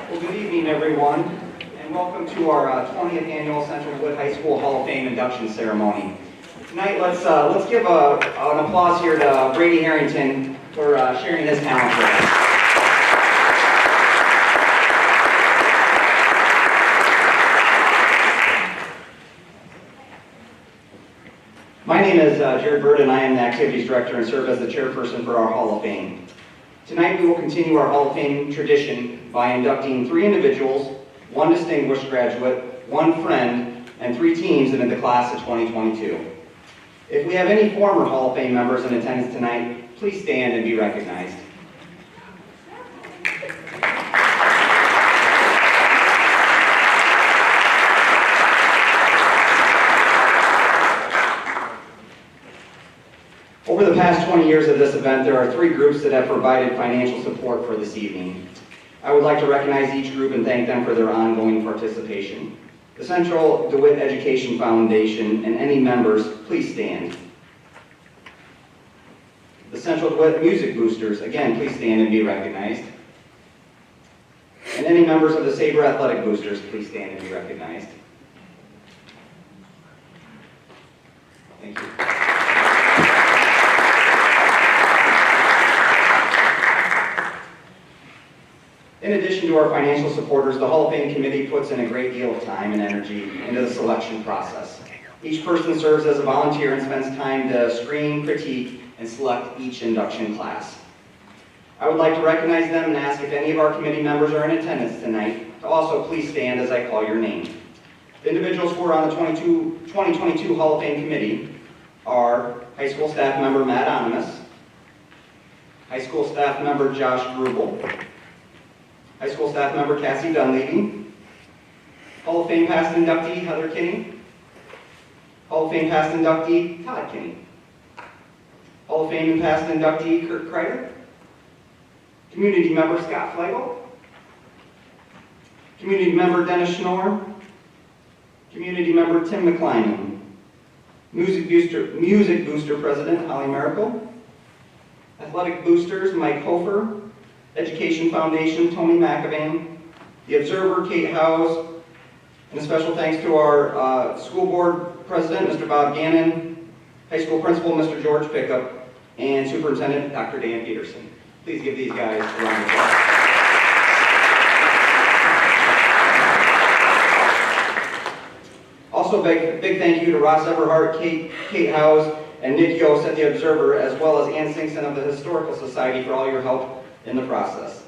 Well, good evening, everyone, and welcome to our 20th annual Central DeWitt High School Hall of Fame induction ceremony. Tonight, let's give an applause here to Brady Harrington for sharing his talent with us. My name is Jared Bird, and I am the Activities Director and serve as the chairperson for our Hall of Fame. Tonight we will continue our Hall of Fame tradition by inducting 3 individuals, 1 distinguished graduate, 1 friend, and 3 teams into the class of 2022. If we have any former Hall of Fame members in attendance tonight, please stand and be recognized. Over the past 20 years of this event, there are 3 groups that have provided financial support for this evening. I would like to recognize each group and thank them for their ongoing participation. The Central DeWitt Education Foundation and any members, please stand. The Central DeWitt Music Boosters, again, please stand and be recognized. And any members of the Sabre Athletic Boosters, please stand and be recognized. Thank you. In addition to our financial supporters, the Hall of Fame Committee puts in a great deal of time and energy into the selection process. Each person serves as a volunteer and spends time to screen, critique, and select each induction class. I would like to recognize them and ask if any of our committee members are in attendance tonight to also please stand as I call your name. The individuals who are on the 2022 Hall of Fame Committee are high school staff member Matt Onimus, high school staff member Josh Grubel, high school staff member Cassie Dunleavy, Hall of Fame past inductee Heather Kinney, Hall of Fame past inductee Todd Kinney, Hall of Fame and past inductee Kurt Kreider, community member Scott Flagel, community member Dennis Schnorr, community member Tim McClyman, music booster president Holly Miracle, athletic boosters Mike Hofer, Education Foundation Tony McAvan, the observer Kate Howes, and a special thanks to our school board president, Mr. Bob Gannon, high school principal, Mr. George Pickup, and superintendent, Dr. Dan Peterson. Please give these guys a round of applause. Also, big thank you to Ross Everhart, Kate Howes, and Nick Yost at the Observer, as well as Ann Singson of the Historical Society for all your help in the process.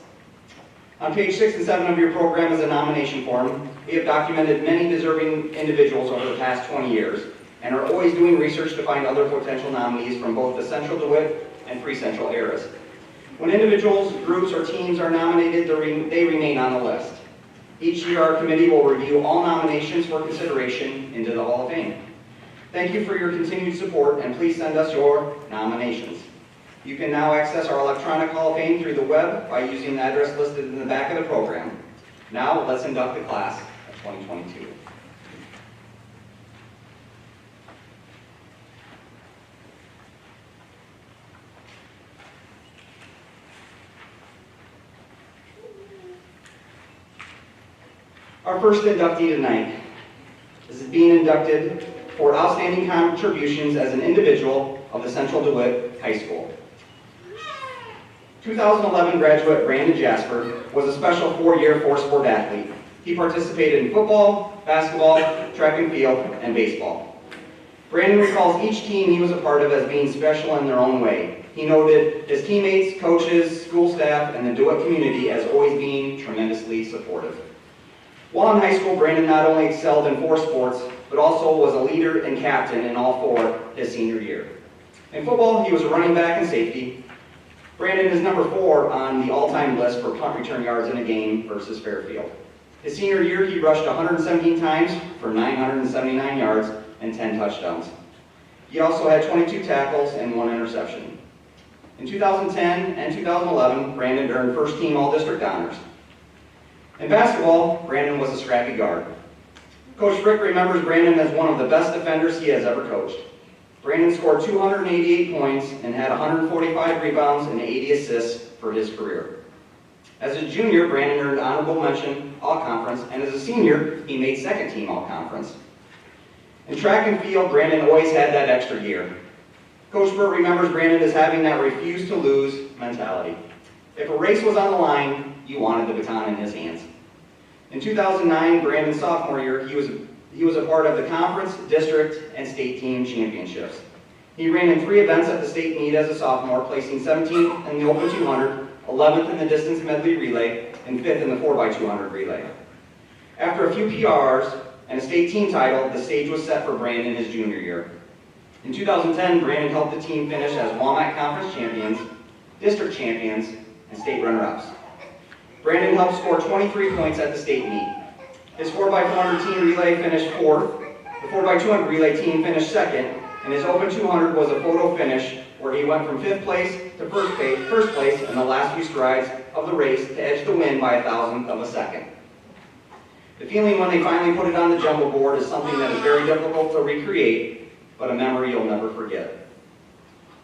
On page 6 and 7 of your program is a nomination form. We have documented many deserving individuals over the past 20 years and are always doing research to find other potential nominees from both the Central DeWitt and Pre-Central eras. When individuals, groups, or teams are nominated, they remain on the list. Each year, our committee will review all nominations for consideration into the Hall of Fame. Thank you for your continued support, and please send us your nominations. You can now access our electronic Hall of Fame through the web by using the address listed in the back of the program. Now, let's induct the class of 2022. Our first inductee tonight is being inducted for outstanding contributions as an individual of the Central DeWitt High School. 2011 graduate Brandon Jasper was a special 4-year four-sport athlete. He participated in football, basketball, track and field, and baseball. Brandon recalls each team he was a part of as being special in their own way. He noted his teammates, coaches, school staff, and the DeWitt community as always being tremendously supportive. While in high school, Brandon not only excelled in 4 sports, but also was a leader and captain in all 4 his senior year. In football, he was a running back and safety. Brandon is number 4 on the all-time list for punt return yards in a game versus Fairfield. His senior year, he rushed 117 times for 979 yards and 10 touchdowns. He also had 22 tackles and 1 interception. In 2010 and 2011, Brandon earned first-team All-District honors. In basketball, Brandon was a scrappy guard. Coach Frick remembers Brandon as one of the best defenders he has ever coached. Brandon scored 288 points and had 145 rebounds and 80 assists for his career. As a junior, Brandon earned honorable mention All-Conference, and as a senior, he made second-team All-Conference. In track and field, Brandon always had that extra gear. Coach Burt remembers Brandon as having that refuse-to-lose mentality. If a race was on the line, you wanted the baton in his hands. In 2009, Brandon's sophomore year, he was a part of the conference, district, and state team championships. He ran in 3 events at the state meet as a sophomore, placing 17th in the open 200, 11th in the distance medley relay, and 5th in the 4x200 relay. After a few PRs and a state team title, the stage was set for Brandon his junior year. In 2010, Brandon helped the team finish as Walmart Conference champions, district champions, and state runner-ups. Brandon helped score 23 points at the state meet. His 4x400 team relay finished 4th, the 4x200 relay team finished 2nd, and his open 200 was a photo finish where he went from 5th place to first place in the last few strides of the race to edge the win by 1,000th of a second. The feeling when they finally put it on the jumbo board is something that is very difficult to recreate, but a memory you'll never forget.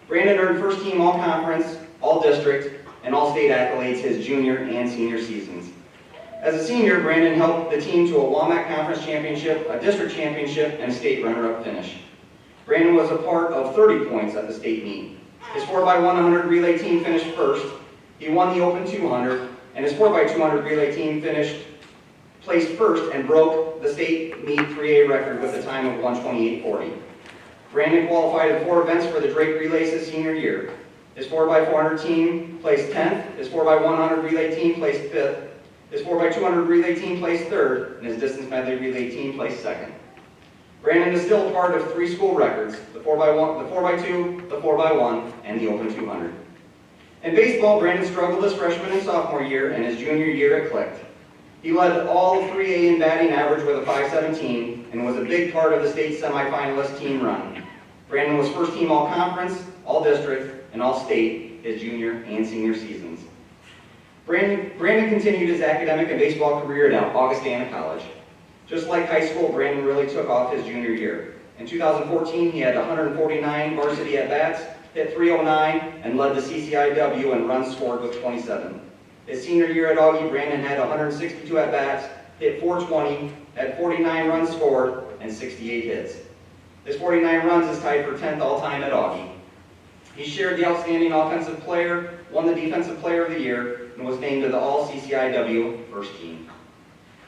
Brandon earned first team all-conference, all-district, and all-state accolades his junior and senior seasons. As a senior, Brandon helped the team to a Walmart Conference championship, a district championship, and a state runner-up finish. Brandon was a part of 30 points at the state meet. His 4x100 relay team finished first. He won the open 200, and his 4x200 relay team placed first and broke the state meet 3A record with a time of 1:28:40. Brandon qualified in 4 events for the Drake Relays his senior year. His 4x400 team placed 10th, his 4x100 relay team placed 5th, his 4x200 relay team placed 3rd, and his distance medley relay team placed 2nd. Brandon is still a part of 3 school records, the 4x1, the 4x2, the 4x1, and the open 200. In baseball, Brandon struggled his freshman and sophomore year, and his junior year it clicked. He led all of 3A in batting average with a .517 and was a big part of the state semifinalist team run. Brandon was first team all-conference, all-district, and All-State his junior and senior seasons. Brandon continued his academic and baseball career at Augustana College. Just like high school, Brandon really took off his junior year. In 2014, he had 149 varsity at-bats, hit .309, and led the CCIW in runs scored with 27. His senior year at Augie, Brandon had 162 at-bats, hit .420, had 49 runs scored, and 68 hits. His 49 runs is tied for 10th all-time at Augie. He shared the Outstanding Offensive Player, won the Defensive Player of the Year, and was named to the All-CCIW First Team.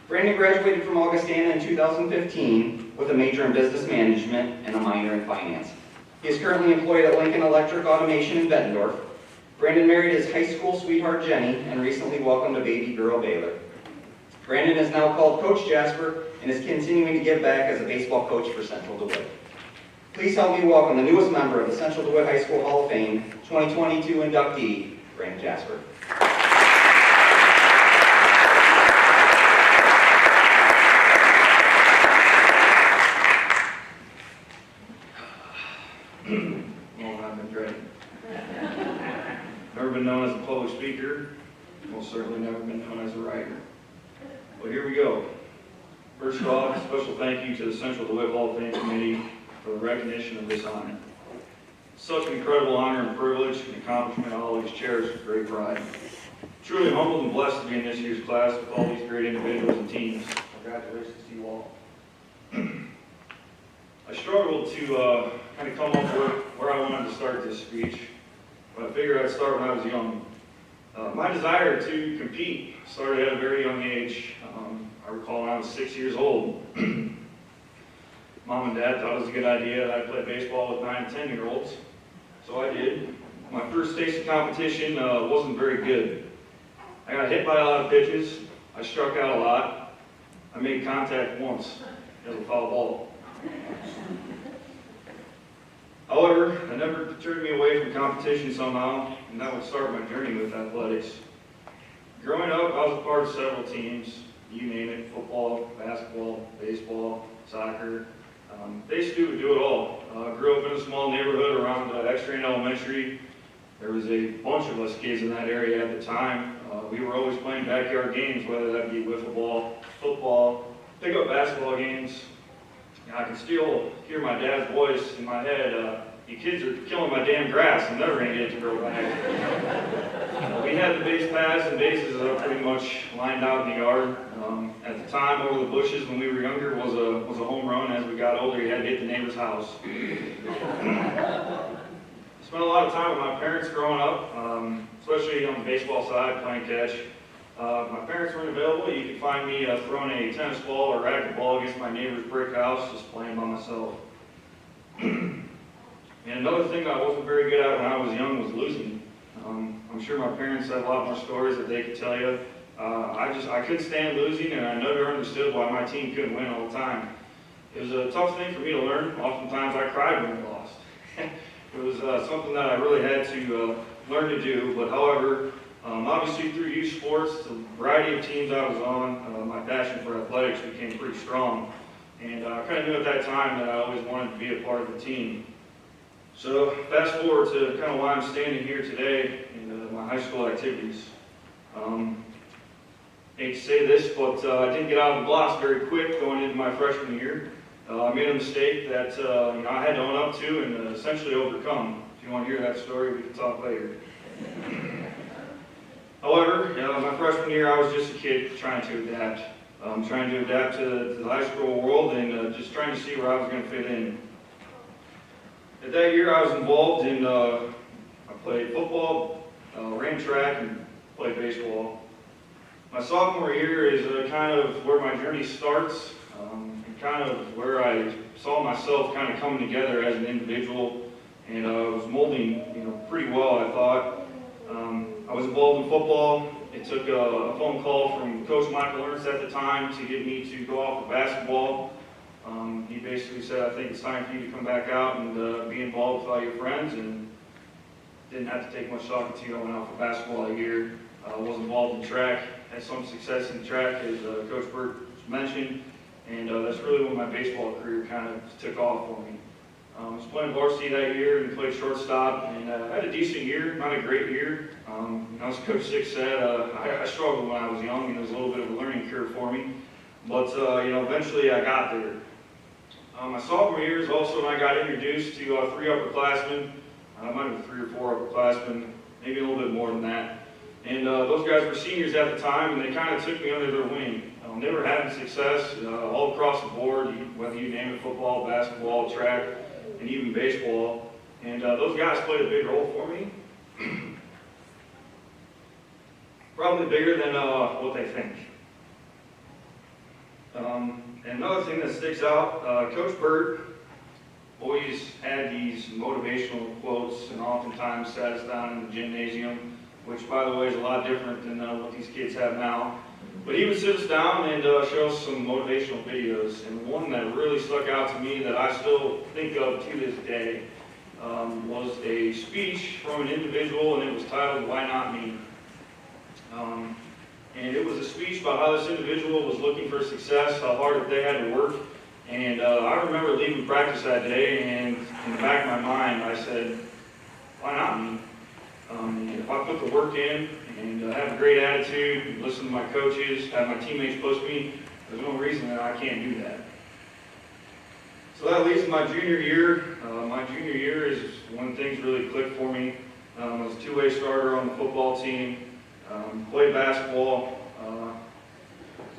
Brandon graduated from Augustana in 2015 with a major in Business Management and a minor in Finance. He is currently employed at Lincoln Electric Automation in Bettendorf. Brandon married his high school sweetheart Jenny and recently welcomed a baby girl Baylor. Brandon is now called Coach Jasper and is continuing to give back as a baseball coach for Central DeWitt. Please help me welcome the newest member of the Central DeWitt High School Hall of Fame, 2022 inductee, Brandon Jasper. Well, I've been dreading. Never been known as a public speaker. Most certainly never been known as a writer. Well, here we go. First off, a special thank you to the Central DeWitt Hall of Fame Committee for the recognition of this honor. Such an incredible honor and privilege and accomplishment I always cherish with great pride. Truly humbled and blessed to be in this year's class with all these great individuals and teams. Congratulations to you all. I struggled to kind of come up with where I wanted to start this speech, but I figured I'd start when I was young. My desire to compete started at a very young age. I recall when I was 6 years old. Mom and Dad thought it was a good idea that I play baseball with 9 and 10-year-olds, so I did. My first taste of competition wasn't very good. I got hit by a lot of pitches, I struck out a lot, I made contact once as a foul ball. However, that never turned me away from competition somehow, and that would start my journey with athletics. Growing up, I was a part of several teams, you name it, football, basketball, baseball, soccer. Basically, we do it all. Grew up in a small neighborhood around Extrain Elementary. There was a bunch of us kids in that area at the time. We were always playing backyard games, whether that be wiffle ball, football, pickup basketball games. I can still hear my dad's voice in my head, you kids are killing my damn grass, I'm never going to get it to grow back. We had the base paths and bases pretty much lined out in the yard. At the time, over the bushes when we were younger was a home run. As we got older, you had to hit the neighbor's house. Spent a lot of time with my parents growing up, especially on the baseball side, playing catch. My parents weren't available. You could find me throwing a tennis ball or racquetball against my neighbor's brick house, just playing by myself. And another thing I wasn't very good at when I was young was losing. I'm sure my parents have a lot more stories that they could tell you. I couldn't stand losing, and I never understood why my team couldn't win all the time. It was a tough thing for me to learn. Oftentimes I cried when we lost. It was something that I really had to learn to do, but however, obviously through youth sports, the variety of teams I was on, my passion for athletics became pretty strong. And I kind of knew at that time that I always wanted to be a part of the team. So fast forward to kind of why I'm standing here today in my high school activities. Hate to say this, but I didn't get out of the blocks very quick going into my freshman year. I made a mistake that I had to own up to and essentially overcome. If you want to hear that story, we can talk later. However, my freshman year, I was just a kid trying to adapt. Trying to adapt to the high school world and just trying to see where I was going to fit in. At that year, I was involved in, I played football, ran track, and played baseball. My sophomore year is kind of where my journey starts, and kind of where I saw myself kind of coming together as an individual, and was molding, pretty well, I thought. I was involved in football. It took a phone call from Coach Michael Ernst at the time to get me to go off of basketball. He basically said, I think it's time for you to come back out and be involved with all your friends, and didn't have to take much talking to. I went out for basketball a year. Was involved in track, had some success in track, as Coach Burt mentioned, and that's really when my baseball career kind of took off for me. I was playing varsity that year and played shortstop, and I had a decent year, not a great year. As Coach Six said, I struggled when I was young, and it was a little bit of a learning curve for me. But eventually I got there. My sophomore year is also when I got introduced to 3 upperclassmen. I might have 3 or 4 upperclassmen, maybe a little bit more than that. And those guys were seniors at the time, and they kind of took me under their wing. They were having success all across the board, whether you name it, football, basketball, track, and even baseball. And those guys played a big role for me. Probably bigger than what they think. And another thing that sticks out, Coach Burt always had these motivational quotes and oftentimes sat us down in the gymnasium, which, by the way, is a lot different than what these kids have now. But he would sit us down and show us some motivational videos. And one that really stuck out to me that I still think of to this day was a speech from an individual, and it was titled, "Why Not Me?" And it was a speech about how this individual was looking for success, how hard that they had to work. And I remember leaving practice that day, and in the back of my mind, I said, why not me? If I put the work in and have a great attitude, listen to my coaches, have my teammates push me, there's no reason that I can't do that. So that leads to my junior year. My junior year is when things really clicked for me. I was a 2-way starter on the football team, played basketball.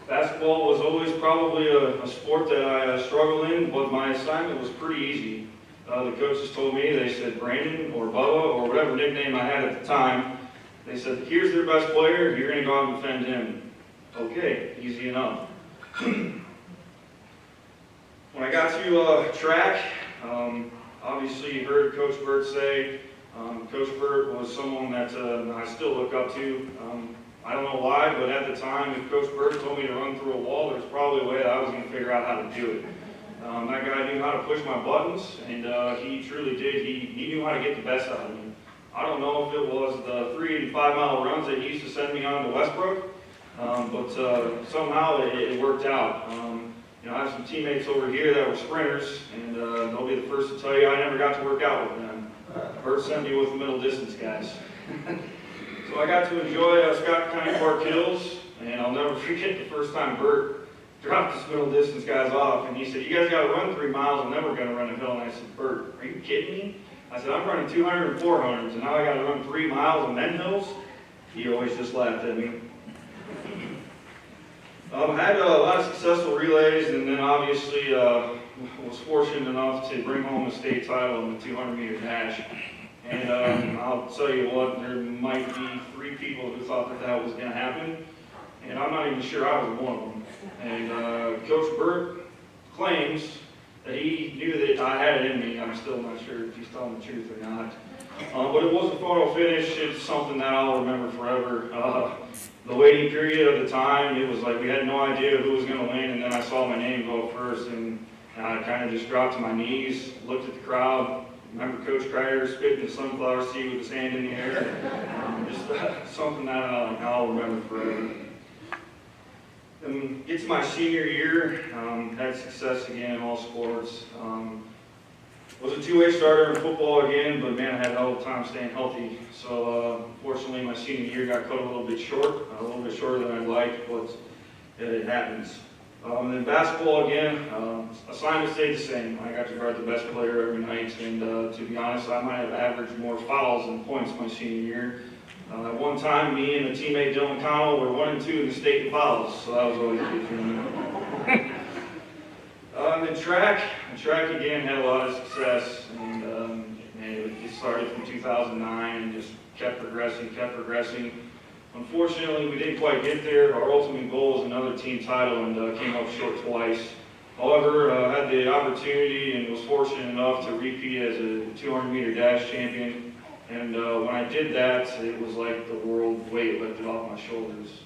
Basketball was always probably a sport that I struggled in, but my assignment was pretty easy. The coaches told me, they said Brandon or Bubba or whatever nickname I had at the time, they said, here's their best player, you're going to go out and defend him. Okay, easy enough. When I got to track, obviously you heard Coach Burt say, Coach Burt was someone that I still look up to. I don't know why, but at the time, if Coach Burt told me to run through a wall, there's probably a way that I was going to figure out how to do it. That guy knew how to push my buttons, and he truly did. He knew how to get the best out of me. I don't know if it was the 3 and 5 mile runs that he used to send me on to Westbrook, but somehow it worked out. I have some teammates over here that were sprinters, and they'll be the first to tell you I never got to work out with them. Burt sent me with the middle distance guys. So I got to enjoy Scott County Park Hills, and I'll never forget the first time Burt dropped his middle distance guys off, and he said, you guys got to run 3 miles, and then we're going to run a hill. And I said, Burt, are you kidding me? I said, I'm running 200 and 400s, and now I got to run 3 miles and then hills? He always just laughed at me. I had a lot of successful relays, and then obviously was fortunate enough to bring home a state title in the 200-meter dash. And I'll tell you what, there might be 3 people who thought that that was going to happen, and I'm not even sure I was one of them. And Coach Burt claims that he knew that I had it in me. I'm still not sure if he's telling the truth or not. But it was a photo finish. It's something that I'll remember forever. The waiting period of the time, it was like we had no idea who was going to win, and then I saw my name go first, and I kind of just dropped to my knees, looked at the crowd. Remember Coach Kreider spitting the sunflower seed with his hand in the air? Just something that I'll remember forever. And get to my senior year, had success again in all sports. Was a 2-way starter in football again, but man, I had a hell of a time staying healthy. So unfortunately, my senior year got cut a little bit shorter than I'd like, but it happens. And then basketball again, assignment stayed the same. I got to guard the best player every night, and to be honest, I might have averaged more fouls than points my senior year. At one time, me and a teammate, Dylan Connell, were 1 and 2 in the state in fouls, so that was always a good feeling. And then track again had a lot of success, and it started from 2009 and just kept progressing. Unfortunately, we didn't quite get there. Our ultimate goal was another team title, and came up short twice. However, I had the opportunity and was fortunate enough to repeat as a 200-meter dash champion. And when I did that, it was like the world weight lifted off my shoulders.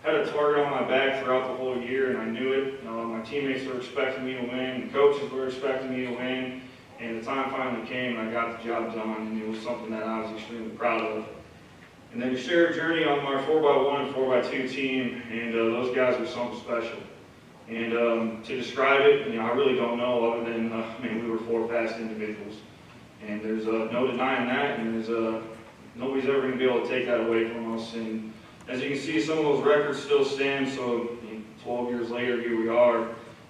Had a target on my back throughout the whole year, and I knew it. My teammates were expecting me to win, the coaches were expecting me to win, and the time finally came, and I got the job done, and it was something that I was extremely proud of. And then to share a journey on my 4x1 and 4x2 team, and those guys were something special. And to describe it, I really don't know other than, we were four fast individuals. And there's no denying that, and there's nobody's ever going to be able to take that away from us. And as you can see, some of those records still stand, so 12 years later, here we are.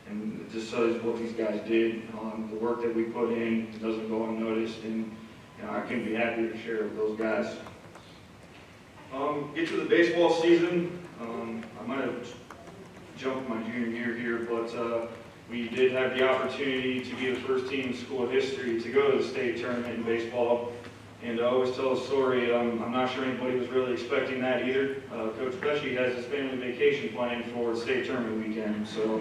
And it just shows what these guys did, the work that we put in, it doesn't go unnoticed, and I couldn't be happier to share with those guys. Get to the baseball season. I might have jumped my junior year here, but we did have the opportunity to be the first team in school history to go to the state tournament in baseball. And I always tell the story, I'm not sure anybody was really expecting that either. Coach Pesci has his family vacation planned for state tournament weekend, so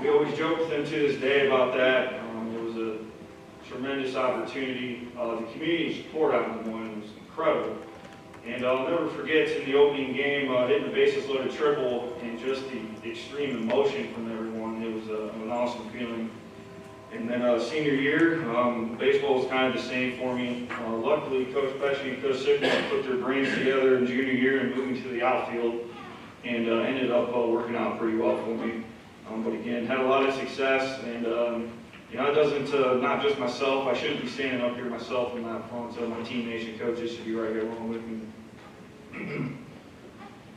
we always joke with him to this day about that. It was a tremendous opportunity. The community support out in Des Moines was incredible. And I'll never forget in the opening game, hitting the bases loaded triple and just the extreme emotion from everyone. It was an awesome feeling. And then senior year, baseball was kind of the same for me. Luckily, Coach Pesci and Coach Singson put their brains together in junior year and moved me to the outfield, and ended up working out pretty well for me. But again, had a lot of success, and it doesn't, not just myself, I shouldn't be standing up here myself in that front, so my teammates and coaches should be right here along with me.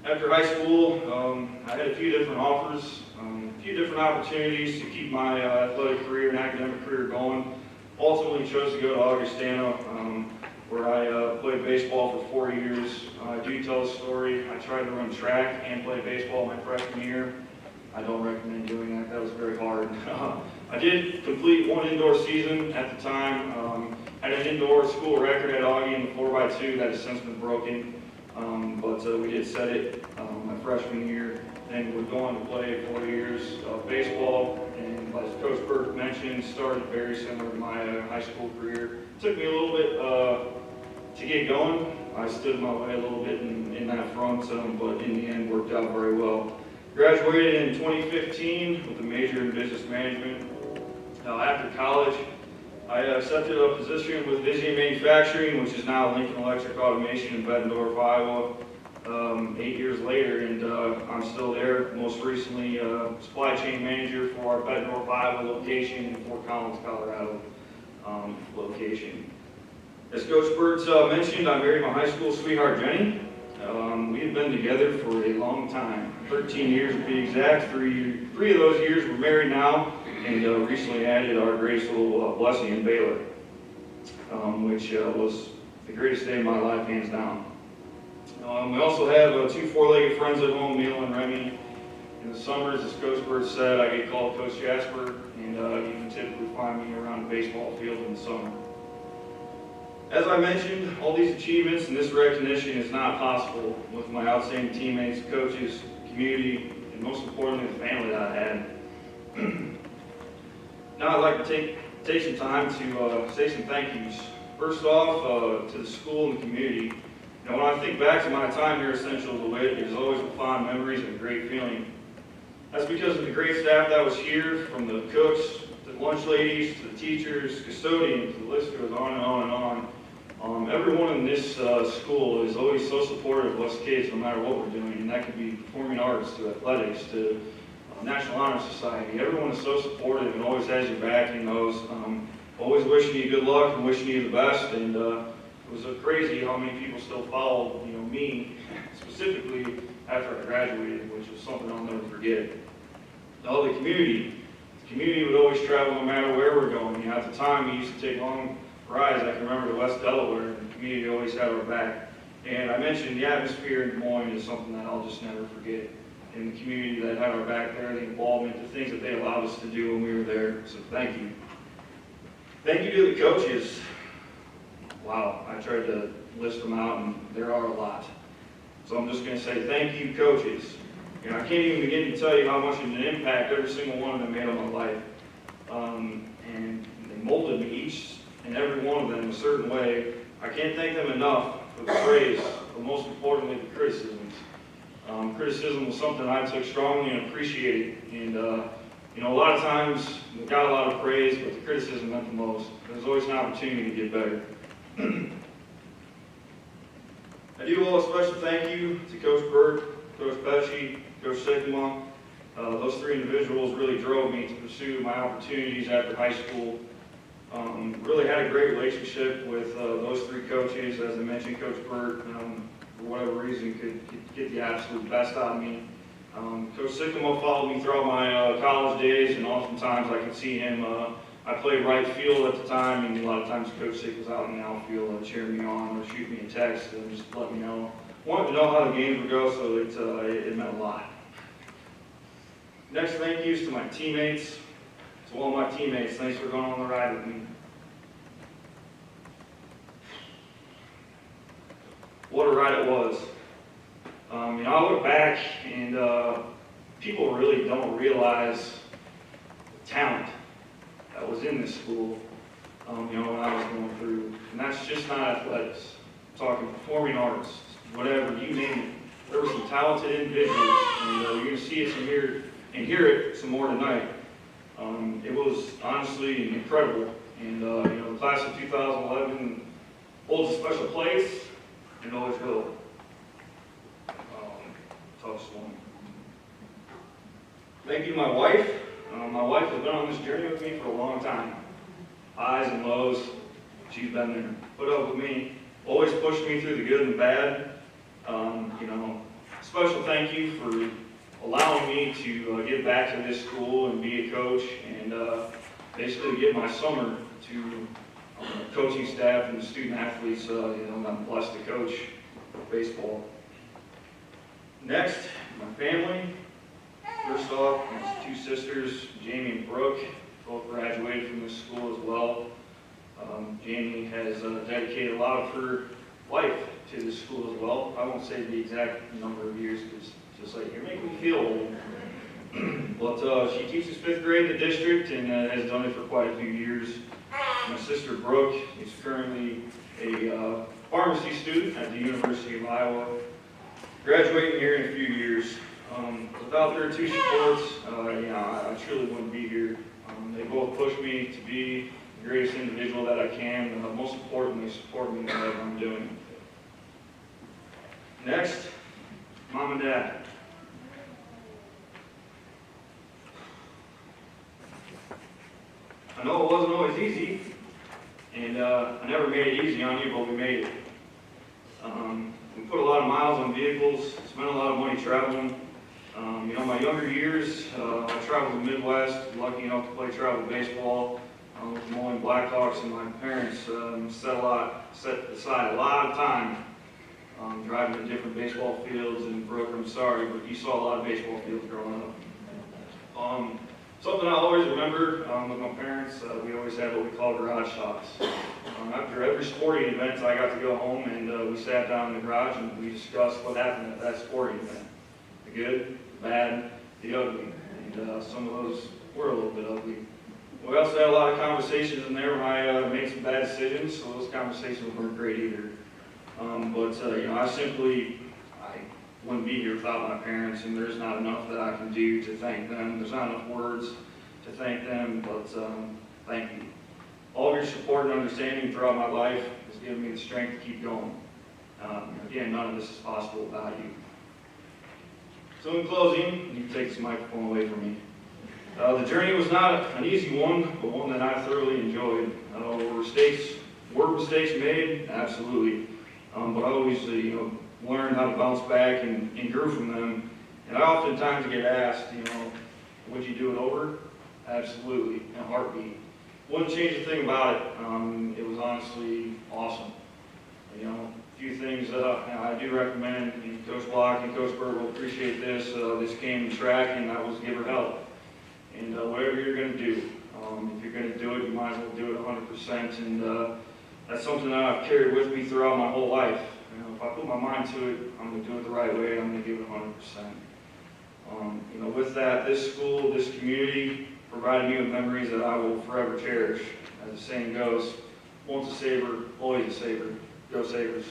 After high school, I had a few different offers, a few different opportunities to keep my athletic career and academic career going. Ultimately chose to go to Augustana, where I played baseball for 4 years. I do tell a story. I tried to run track and play baseball my freshman year. I don't recommend doing that. That was very hard. I did complete one indoor season at the time. Had an indoor school record at Augie in the 4x2 that has since been broken. But we did set it my freshman year. Then we're going to play 4 years of baseball. And as Coach Burke mentioned, started very similar to my high school career. It took me a little bit to get going. I stood my way a little bit in that front, but in the end worked out very well. Graduated in 2015 with a major in business management. After college, I accepted a position with Vizient Manufacturing, which is now Lincoln Electric Automation in Bettendorf, Iowa, 8 years later, and I'm still there. Most recently, supply chain manager for our Bettendorf, Iowa location and Fort Collins, Colorado location. As Coach Burtz mentioned, I married my high school sweetheart, Jenny. We had been together for a long time, 13 years to be exact. Three of those years we're married now, and recently added our greatest little blessing in Baylor, which was the greatest day of my life, hands down. We also have two four-legged friends at home, Neil and Remy. In the summers, as Coach Burtz said, I get called Coach Jasper, and you can typically find me around the baseball field in the summer. As I mentioned, all these achievements and this recognition is not possible with my outstanding teammates, coaches, community, and most importantly, the family that I had. Now I'd like to take some time to say some thank yous. First off, to the school and the community. When I think back to my time here at Central DeWitt, it is always with fond memories and a great feeling. That's because of the great staff that was here, from the cooks, to the lunch ladies, to the teachers, custodians, the list goes on and on and on. Everyone in this school is always so supportive of us kids, no matter what we're doing, and that could be performing arts, to athletics, to National Honor Society. Everyone is so supportive and always has your back and knows. Always wishing you good luck and wishing you the best. And it was crazy how many people still followed, me specifically after I graduated, which was something I'll never forget. The community would always travel no matter where we're going. At the time, we used to take long rides. I can remember to West Delaware, and the community always had our back. And I mentioned the atmosphere in Des Moines is something that I'll just never forget. And the community that had our back there, the involvement, the things that they allowed us to do when we were there. So thank you. Thank you to the coaches. Wow, I tried to list them out, and there are a lot. So I'm just going to say thank you, coaches. I can't even begin to tell you how much of an impact every single one of them made on my life. And they molded me, each and every one of them, a certain way. I can't thank them enough for the praise, but most importantly, the criticisms. Criticism was something I took strongly and appreciated. And, a lot of times we got a lot of praise, but the criticism meant the most. There's always an opportunity to get better. I do owe a special thank you to Coach Burke, Coach Pesci, Coach Sigma, Those three individuals really drove me to pursue my opportunities after high school. Really had a great relationship with those three coaches. As I mentioned, Coach Burt, for whatever reason, could get the absolute best out of me. Coach Sycamore followed me throughout my college days, and oftentimes I could see him. I played right field at the time, and a lot of times Coach Sick was out in the outfield cheering me on or shooting me a text and just let me know. Wanted to know how the games would go, so it meant a lot. Next, thank yous to my teammates. To all my teammates, thanks for going on the ride with me. What a ride it was. I look back and people really don't realize the talent that was in this school, when I was going through. And that's just not athletics. I'm talking performing arts, whatever, you name it. There were some talented individuals, and you're going to see it and hear it some more tonight. It was honestly incredible. And the class of 2011 holds a special place and always will. Toughest one. Thank you to my wife. My wife has been on this journey with me for a long time. Highs and lows, she's been there. Put up with me, always pushed me through the good and bad. Special thank you for allowing me to give back to this school and be a coach, and basically give my summer to coaching staff and the student athletes. I'm blessed to coach baseball. Next, my family. First off, my two sisters, Jamie and Brooke, both graduated from this school as well. Jamie has dedicated a lot of her life to this school as well. I won't say the exact number of years because just like you're making me feel old. But she teaches 5th grade in the district and has done it for quite a few years. My sister Brooke is currently a pharmacy student at the University of Iowa, graduating here in a few years. Without their two supports, I truly wouldn't be here. They both push me to be the greatest individual that I can, and most importantly, support me in whatever I'm doing. Next, Mom and Dad. I know it wasn't always easy, and I never made it easy on you, but we made it. We put a lot of miles on vehicles, spent a lot of money traveling. My younger years, I traveled the Midwest, lucky enough to play travel baseball with the Moline Blackhawks, and my parents set aside a lot of time driving to different baseball fields. And Brooke, I'm sorry, but you saw a lot of baseball fields growing up. Something I always remember with my parents, we always had what we call garage talks. After every sporting event, I got to go home and we sat down in the garage and we discussed what happened at that sporting event. The good, the bad, the ugly. And some of those were a little bit ugly. We also had a lot of conversations in there when I made some bad decisions, so those conversations weren't great either. I wouldn't be here without my parents, and there's not enough that I can do to thank them. There's not enough words to thank them, but thank you. All of your support and understanding throughout my life has given me the strength to keep going. Again, none of this is possible without you. So in closing, you can take this microphone away from me. The journey was not an easy one, but one that I thoroughly enjoyed. Were mistakes made? Absolutely. But I always, learned how to bounce back and grew from them. And I oftentimes get asked, would you do it over? Absolutely, in a heartbeat. Wouldn't change a thing about it. It was honestly awesome. A few things that I do recommend. Coach Block and Coach Bird will appreciate this. This came in track, and that was give her help. And whatever you're going to do, if you're going to do it, you might as well do it 100%. And that's something that I've carried with me throughout my whole life. If I put my mind to it, I'm going to do it the right way. I'm going to give it 100%. With that, this school, this community provided me with memories that I will forever cherish. As the saying goes, once a Saber, always a Saber. Go Sabres.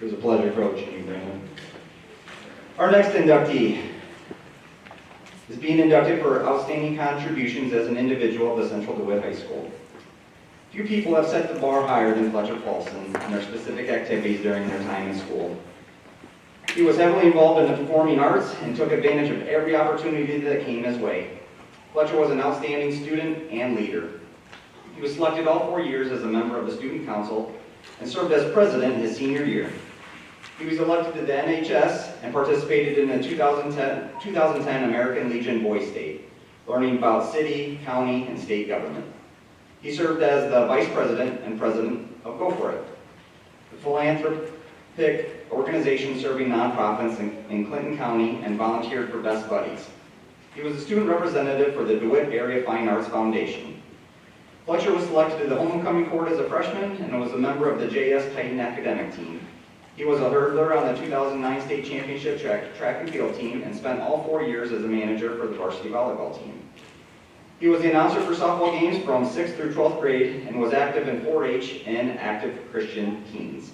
It was a pleasure coaching you, Brandon. Our next inductee is being inducted for outstanding contributions as an individual of the Central DeWitt High School. Few people have set the bar higher than Fletcher Paulson in their specific activities during their time in school. He was heavily involved in the performing arts and took advantage of every opportunity that came his way. Fletcher was an outstanding student and leader. He was selected all 4 years as a member of the student council and served as president his senior year. He was elected to the NHS and participated in the 2010 American Legion Boys State, learning about city, county, and state government. He served as the vice president and president of Go For It, the philanthropic organization serving nonprofits in Clinton County, and volunteered for Best Buddies. He was a student representative for the DeWitt Area Fine Arts Foundation. Fletcher was selected to the homecoming court as a freshman and was a member of the JS Titan academic team. He was a hurdler on the 2009 state championship track and field team and spent all 4 years as a manager for the varsity volleyball team. He was the announcer for softball games from 6th through 12th grade and was active in 4-H and active Christian teens.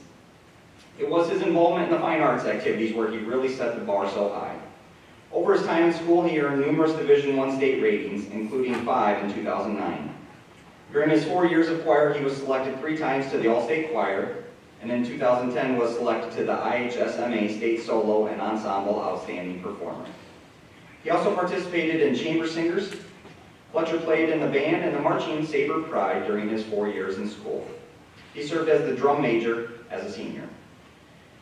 It was his involvement in the fine arts activities where he really set the bar so high. Over his time in school, he earned numerous Division I state ratings, including 5 in 2009. During his 4 years of choir, he was selected 3 times to the All-State Choir, and in 2010 was selected to the IHSMA State Solo and Ensemble Outstanding Performer. He also participated in chamber singers. Fletcher played in the band and the marching Saber Pride during his 4 years in school. He served as the drum major as a senior.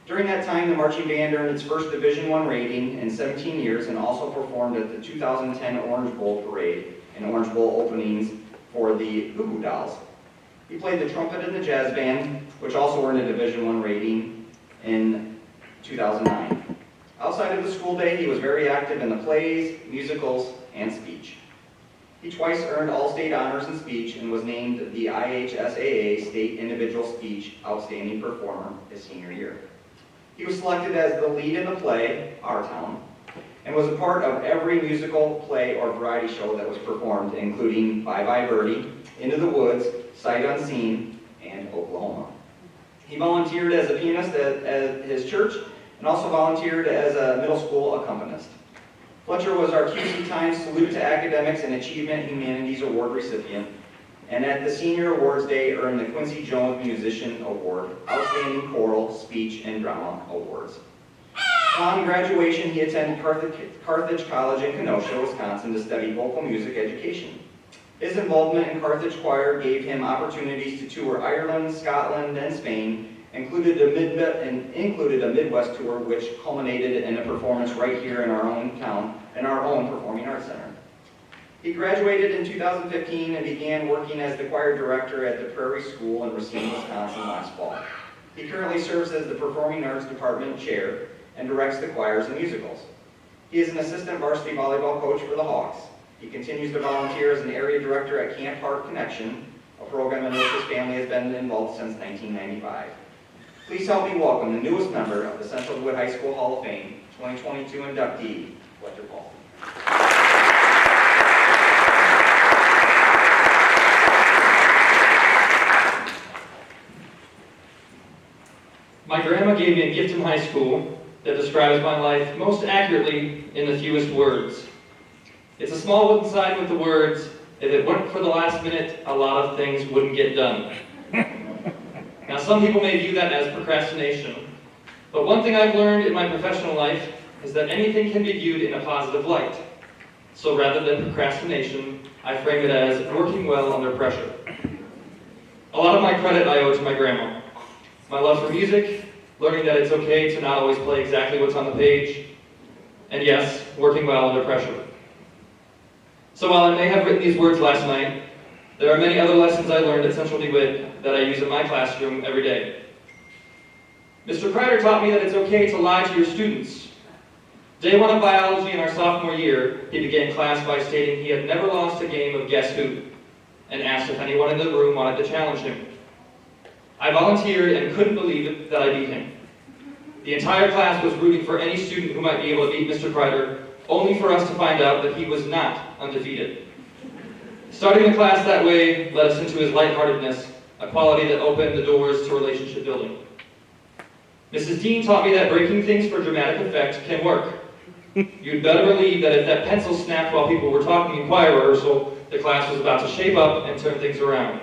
During that time, the marching band earned its first Division I rating in 17 years and also performed at the 2010 Orange Bowl Parade and Orange Bowl openings for the Goo Goo Dolls. He played the trumpet in the jazz band, which also earned a Division I rating in 2009. Outside of the school day, he was very active in the plays, musicals, and speech. He twice earned All-State honors in speech and was named the IHSAA State Individual Speech Outstanding Performer his senior year. He was selected as the lead in the play, Our Town, and was a part of every musical, play, or variety show that was performed, including Bye Bye Birdie, Into the Woods, Sight Unseen, and Oklahoma. He volunteered as a pianist at his church and also volunteered as a middle school accompanist. Fletcher was our QC Times Salute to Academics and Achievement Humanities Award recipient, and at the Senior Awards Day earned the Quincy Jones Musician Award, Outstanding Choral, Speech, and Drama Awards. Upon graduation, he attended Carthage College in Kenosha, Wisconsin to study vocal music education. His involvement in Carthage Choir gave him opportunities to tour Ireland, Scotland, and Spain, included a Midwest tour which culminated in a performance right here in our own town, in our own Performing Arts Center. He graduated in 2015 and began working as the choir director at the Prairie School in Racine, Wisconsin last fall. He currently serves as the Performing Arts Department Chair and directs the choirs and musicals. He is an assistant varsity volleyball coach for the Hawks. He continues to volunteer as an area director at Camp Park Connection, a program in which his family has been involved since 1995. Please help me welcome the newest member of the Central DeWitt High School Hall of Fame, 2022 inductee, Fletcher Paulson. My grandma gave me a gift in high school that describes my life most accurately in the fewest words. It's a small wooden sign with the words, "If it weren't for the last minute, a lot of things wouldn't get done." Now, some people may view that as procrastination, but one thing I've learned in my professional life is that anything can be viewed in a positive light. So rather than procrastination, I frame it as working well under pressure. A lot of my credit I owe to my grandma. My love for music, learning that it's okay to not always play exactly what's on the page, and yes, working well under pressure. So while I may have written these words last night, there are many other lessons I learned at Central DeWitt that I use in my classroom every day. Mr. Kreider taught me that it's okay to lie to your students. Day one of biology in our sophomore year, he began class by stating he had never lost a game of Guess Who, and asked if anyone in the room wanted to challenge him. I volunteered and couldn't believe it that I beat him. The entire class was rooting for any student who might be able to beat Mr. Kreider, only for us to find out that he was not undefeated. Starting the class that way led us into his lightheartedness, a quality that opened the doors to relationship building. Mrs. Dean taught me that breaking things for dramatic effect can work. You'd better believe that if that pencil snapped while people were talking in choir rehearsal, the class was about to shape up and turn things around.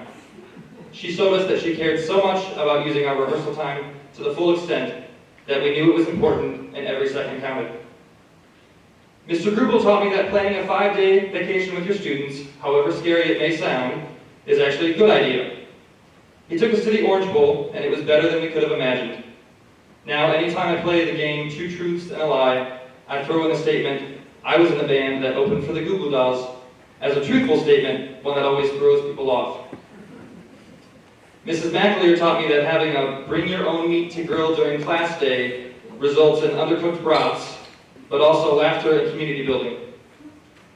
She showed us that she cared so much about using our rehearsal time to the full extent that we knew it was important and every second counted. Mr. Grubel taught me that planning a 5-day vacation with your students, however scary it may sound, is actually a good idea. He took us to the Orange Bowl, and it was better than we could have imagined. Now, anytime I play the game Two Truths and a Lie, I throw in the statement, I was in the band that opened for the Goo Goo Dolls, as a truthful statement, one that always throws people off. Mrs. McAleer taught me that having a bring your own meat to grill during class day results in undercooked brats, but also laughter and community building.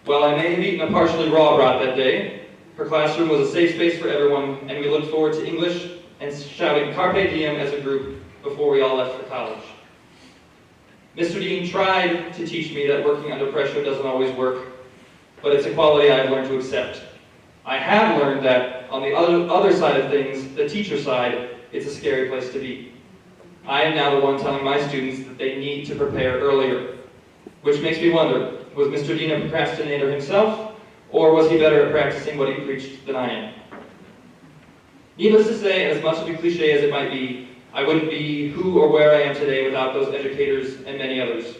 While I may have eaten a partially raw brat that day, her classroom was a safe space for everyone, and we looked forward to English and shouting Carpe Diem as a group before we all left for college. Mr. Dean tried to teach me that working under pressure doesn't always work, but it's a quality I've learned to accept. I have learned that on the other side of things, the teacher side, it's a scary place to be. I am now the one telling my students that they need to prepare earlier, which makes me wonder, was Mr. Dean a procrastinator himself, or was he better at practicing what he preached than I am? Needless to say, as much of a cliche as it might be, I wouldn't be who or where I am today without those educators and many others.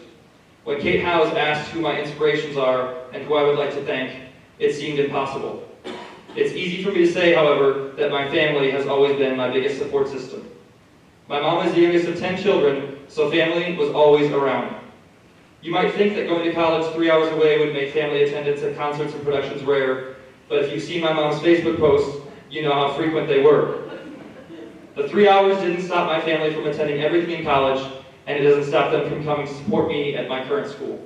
When Kate Howes asked who my inspirations are and who I would like to thank, it seemed impossible. It's easy for me to say, however, that my family has always been my biggest support system. My mom is the youngest of 10 children, so family was always around. You might think that going to college 3 hours away would make family attendance at concerts and productions rare, but if you've seen my mom's Facebook posts, you know how frequent they were. The 3 hours didn't stop my family from attending everything in college, and it doesn't stop them from coming to support me at my current school.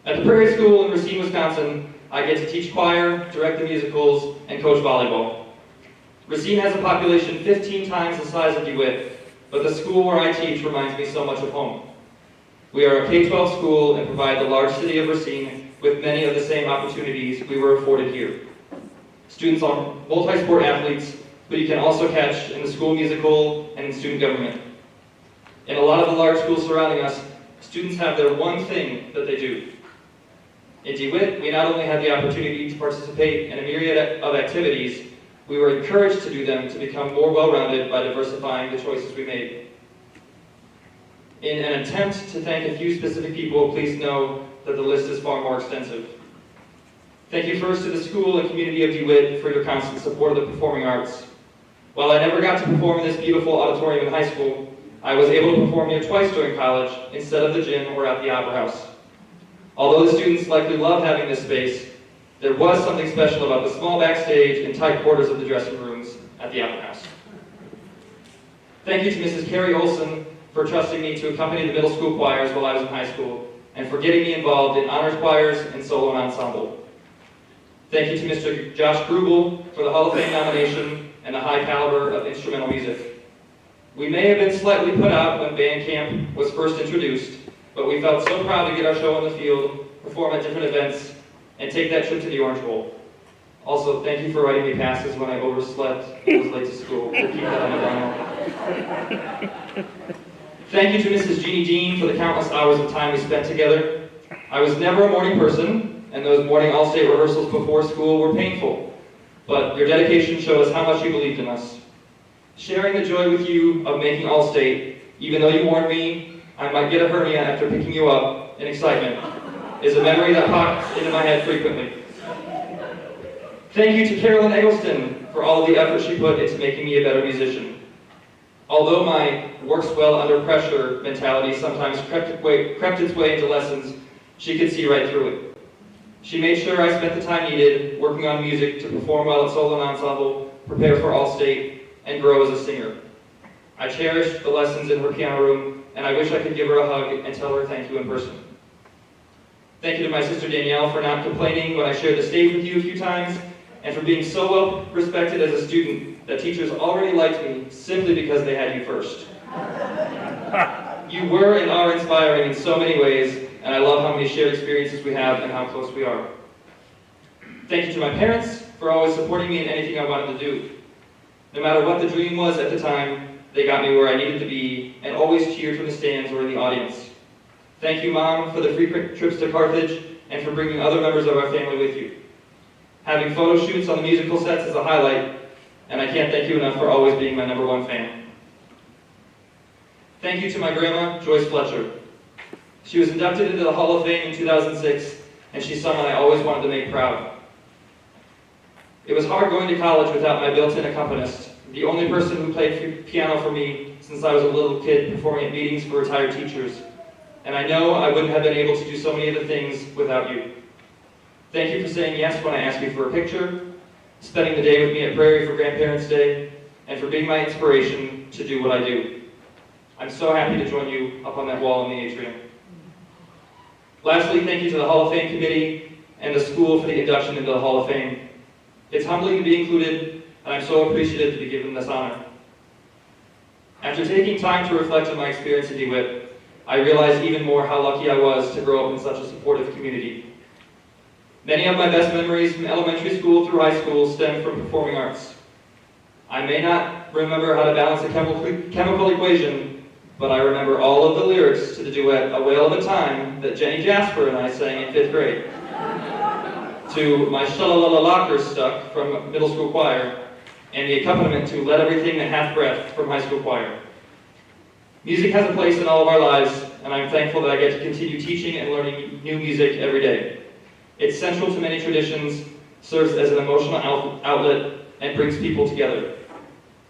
At the Prairie School in Racine, Wisconsin, I get to teach choir, direct the musicals, and coach volleyball. Racine has a population 15 times the size of DeWitt, but the school where I teach reminds me so much of home. We are a K-12 school and provide the large city of Racine with many of the same opportunities we were afforded here. Students are multi-sport athletes, but you can also catch in the school musical and in student government. In a lot of the large schools surrounding us, students have their one thing that they do. In DeWitt, we not only had the opportunity to participate in a myriad of activities, we were encouraged to do them to become more well-rounded by diversifying the choices we made. In an attempt to thank a few specific people, please know that the list is far more extensive. Thank you first to the school and community of DeWitt for your constant support of the performing arts. While I never got to perform in this beautiful auditorium in high school, I was able to perform here twice during college instead of the gym or at the Opera House. Although the students likely loved having this space, there was something special about the small backstage and tight quarters of the dressing rooms at the Opera House. Thank you to Mrs. Carrie Olson for trusting me to accompany the middle school choirs while I was in high school, and for getting me involved in honors choirs and solo and ensemble. Thank you to Mr. Josh Grubel for the Hall of Fame nomination and the high caliber of instrumental music. We may have been slightly put out when band camp was first introduced, but we felt so proud to get our show on the field, perform at different events, and take that trip to the Orange Bowl. Also, thank you for writing me passes when I overslept and was late to school. We'll keep that on the down. Thank you to Mrs. Jeannie Dean for the countless hours of time we spent together. I was never a morning person, and those morning all-state rehearsals before school were painful, but your dedication showed us how much you believed in us. Sharing the joy with you of making all-state, even though you warned me I might get a hernia after picking you up in excitement, is a memory that pops into my head frequently. Thank you to Carolyn Eggleston for all of the effort she put into making me a better musician. Although my works well under pressure mentality sometimes crept its way into lessons, she could see right through it. She made sure I spent the time needed working on music to perform well at solo and ensemble, prepare for all-state, and grow as a singer. I cherished the lessons in her piano room, and I wish I could give her a hug and tell her thank you in person. Thank you to my sister Danielle for not complaining when I shared the stage with you a few times, and for being so well respected as a student that teachers already liked me simply because they had you first. You were and are inspiring in so many ways, and I love how many shared experiences we have and how close we are. Thank you to my parents for always supporting me in anything I wanted to do. No matter what the dream was at the time, they got me where I needed to be and always cheered from the stands or in the audience. Thank you, Mom, for the frequent trips to Carthage and for bringing other members of our family with you. Having photo shoots on the musical sets is a highlight, and I can't thank you enough for always being my #1 fan. Thank you to my grandma, Joyce Fletcher. She was inducted into the Hall of Fame in 2006, and she's someone I always wanted to make proud. It was hard going to college without my built-in accompanist, the only person who played piano for me since I was a little kid performing at meetings for retired teachers. And I know I wouldn't have been able to do so many of the things without you. Thank you for saying yes when I asked you for a picture, spending the day with me at Prairie for Grandparents' Day, and for being my inspiration to do what I do. I'm so happy to join you up on that wall in the atrium. Lastly, thank you to the Hall of Fame Committee and the school for the induction into the Hall of Fame. It's humbling to be included, and I'm so appreciative to be given this honor. After taking time to reflect on my experience at DeWitt, I realized even more how lucky I was to grow up in such a supportive community. Many of my best memories from elementary school through high school stem from performing arts. I may not remember how to balance a chemical equation, but I remember all of the lyrics to the duet "A Whale of a Time" that Jenny Jasper and I sang in 5th grade, to "My Shalala Locker Stuck" from middle school choir, and the accompaniment to "Let Everything That Hath Breath" from high school choir. Music has a place in all of our lives, and I'm thankful that I get to continue teaching and learning new music every day. It's central to many traditions, serves as an emotional outlet, and brings people together.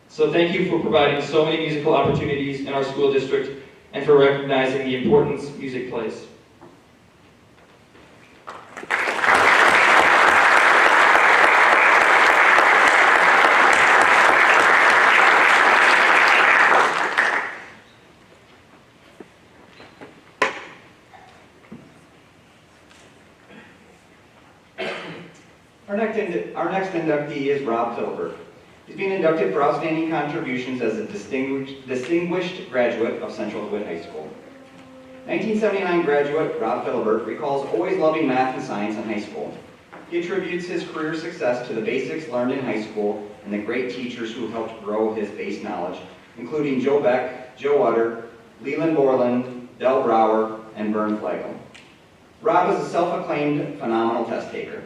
So thank you for providing so many musical opportunities in our school district and for recognizing the importance music plays. Our next inductee is Rob Philbert. He's being inducted for outstanding contributions as a distinguished graduate of Central DeWitt High School. 1979 graduate Rob Philbert recalls always loving math and science in high school. He attributes his career success to the basics learned in high school and the great teachers who helped grow his base knowledge, including Joe Beck, Joe Utter, Leland Borland, Del Brower, and Vern Flagel. Rob is a self-acclaimed phenomenal test taker,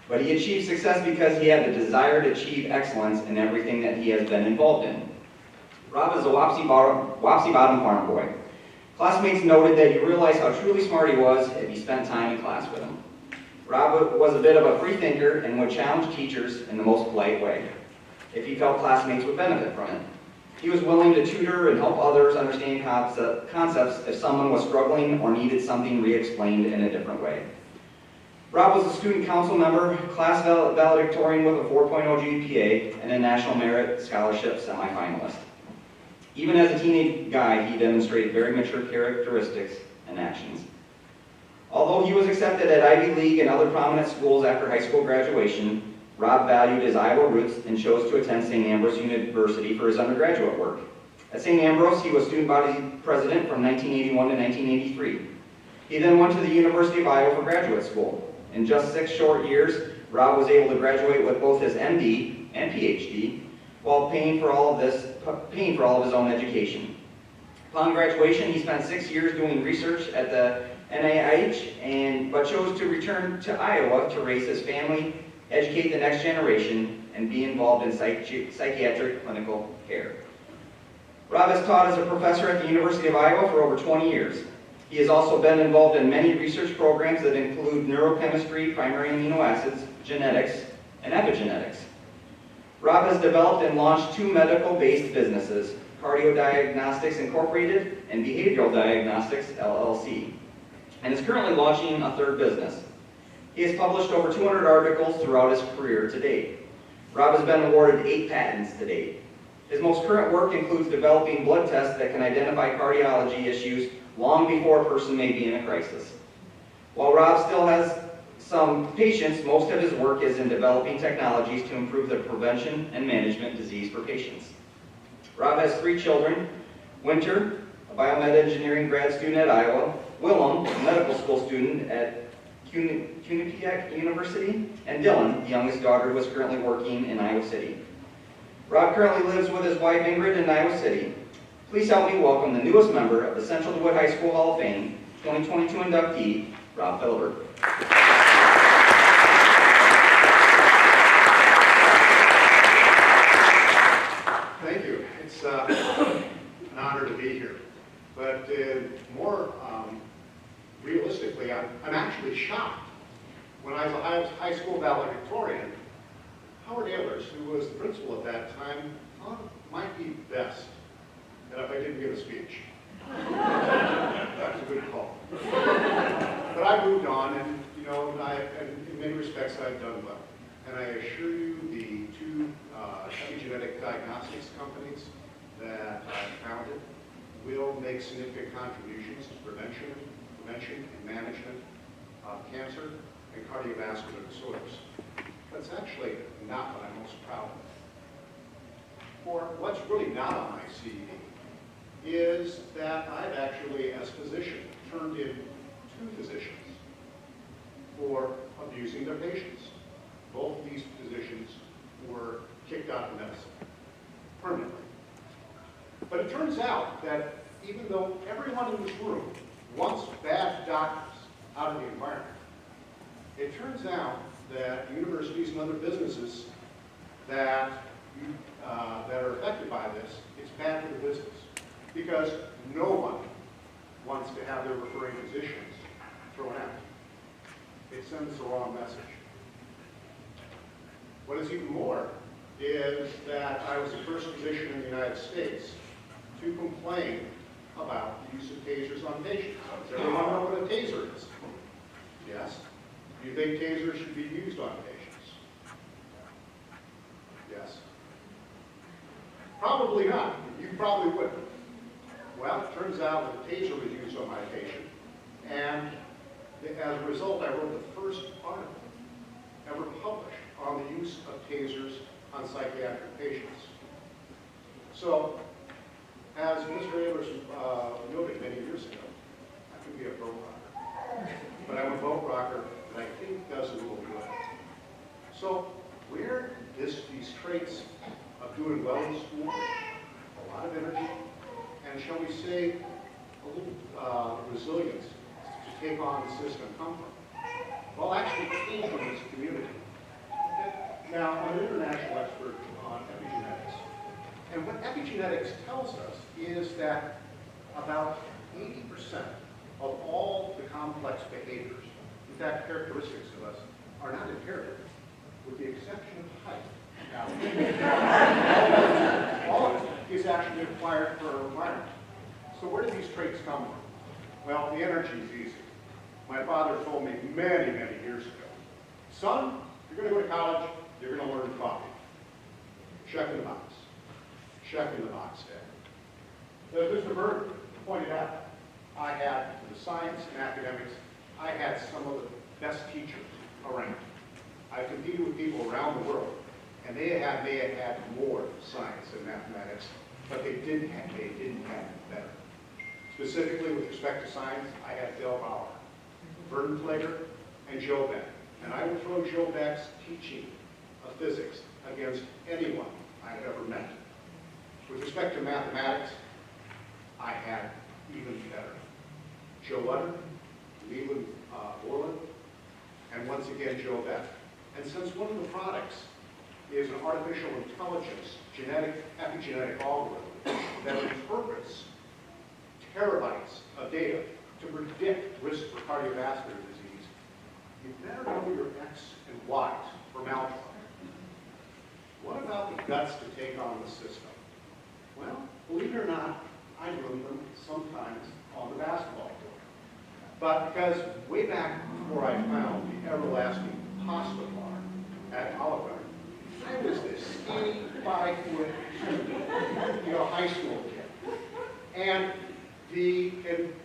but he achieved success because he had the desire to achieve excellence in everything that he has been involved in. Rob is a Wapsie Bottom farm boy. Classmates noted that you realize how truly smart he was if you spent time in class with him. Rob was a bit of a free thinker and would challenge teachers in the most polite way, if he felt classmates would benefit from it. He was willing to tutor and help others understand concepts if someone was struggling or needed something re-explained in a different way. Rob was a student council member, class valedictorian with a 4.0 GPA, and a National Merit Scholarship semifinalist. Even as a teenage guy, he demonstrated very mature characteristics and actions. Although he was accepted at Ivy League and other prominent schools after high school graduation, Rob valued his Iowa roots and chose to attend St. Ambrose University for his undergraduate work. At St. Ambrose, he was student body president from 1981 to 1983. He then went to the University of Iowa for graduate school. In just 6 short years, Rob was able to graduate with both his MD and PhD, while paying for all of his own education. Upon graduation, he spent 6 years doing research at the NIH, but chose to return to Iowa to raise his family, educate the next generation, and be involved in psychiatric clinical care. Rob has taught as a professor at the University of Iowa for over 20 years. He has also been involved in many research programs that include neurochemistry, primary amino acids, genetics, and epigenetics. Rob has developed and launched 2 medical-based businesses, Cardio Diagnostics Incorporated and Behavioral Diagnostics LLC, and is currently launching a 3rd business. He has published over 200 articles throughout his career to date. Rob has been awarded 8 patents to date. His most current work includes developing blood tests that can identify cardiology issues long before a person may be in a crisis. While Rob still has some patients, most of his work is in developing technologies to improve the prevention and management of disease for patients. Rob has 3 children: Winter, a biomed engineering grad student at Iowa; Willem, a medical school student at Quinnipiac University; and Dylan, the youngest daughter who is currently working in Iowa City. Rob currently lives with his wife Ingrid in Iowa City. Please help me welcome the newest member of the Central DeWitt High School Hall of Fame, 2022 inductee, Rob Philibert. Thank you. It's an honor to be here. But more realistically, I'm actually shocked. When I was a high school valedictorian, Howard Ehlers, who was the principal at that time, thought it might be best that if I didn't give a speech. That was a good call. But I moved on, and and in many respects, I've done well. And I assure you, the two epigenetic diagnostics companies that I founded will make significant contributions to prevention and management of cancer and cardiovascular disorders. That's actually not what I'm most proud of. For what's really not on my CV is that I've actually, as physician, turned in 2 physicians for abusing their patients. Both of these physicians were kicked out of medicine permanently. But it turns out that even though everyone in this room wants bad doctors out of the environment, it turns out that universities and other businesses that are affected by this, it's bad for the business. Because no one wants to have their referring physicians thrown out. It sends the wrong message. What is even more is that I was the first physician in the United States to complain about the use of tasers on patients. Does everyone know what a taser is? Yes. Do you think tasers should be used on patients? Yes. Probably not. You probably wouldn't. Well, it turns out that a taser was used on my patient, and as a result, I wrote the first article ever published on the use of tasers on psychiatric patients. So, as Mr. Ehlers noted many years ago, I could be a boat rocker, but I'm a boat rocker that I think does a little good. So, where these traits of doing well in school, a lot of energy, and shall we say, a little resilience to take on the system come from? Well, actually came from this community. Now, I'm an international expert on epigenetics. And what epigenetics tells us is that about 80% of all the complex behaviors, in fact, characteristics of us, are not inherited, with the exception of height. Now, all of it is actually acquired for our environment. So where do these traits come from? Well, the energy is easy. My father told me many, many years ago, son, you're going to go to college, you're going to learn coffee. Check in the box. Check in the box, Dad. As Mr. Berg pointed out, I had, for the science and academics, I had some of the best teachers around. I competed with people around the world, and may have had more science and mathematics, but they didn't have it better. Specifically with respect to science, I had Del Bauer, Vernon Plager, and Joe Beck. And I would throw Joe Beck's teaching of physics against anyone I had ever met. With respect to mathematics, I had even better. Joe Lutter, Leland Borland, and once again Joe Beck. And since one of the products is an artificial intelligence epigenetic algorithm that interprets terabytes of data to predict risk for cardiovascular disease, you better know your X and Y's for malfunction. What about the guts to take on the system? Well, believe it or not, I learned them sometimes on the basketball court. But because way back before I found the everlasting pasta bar at Olive Garden, I was this skinny, 5-foot, high school kid. And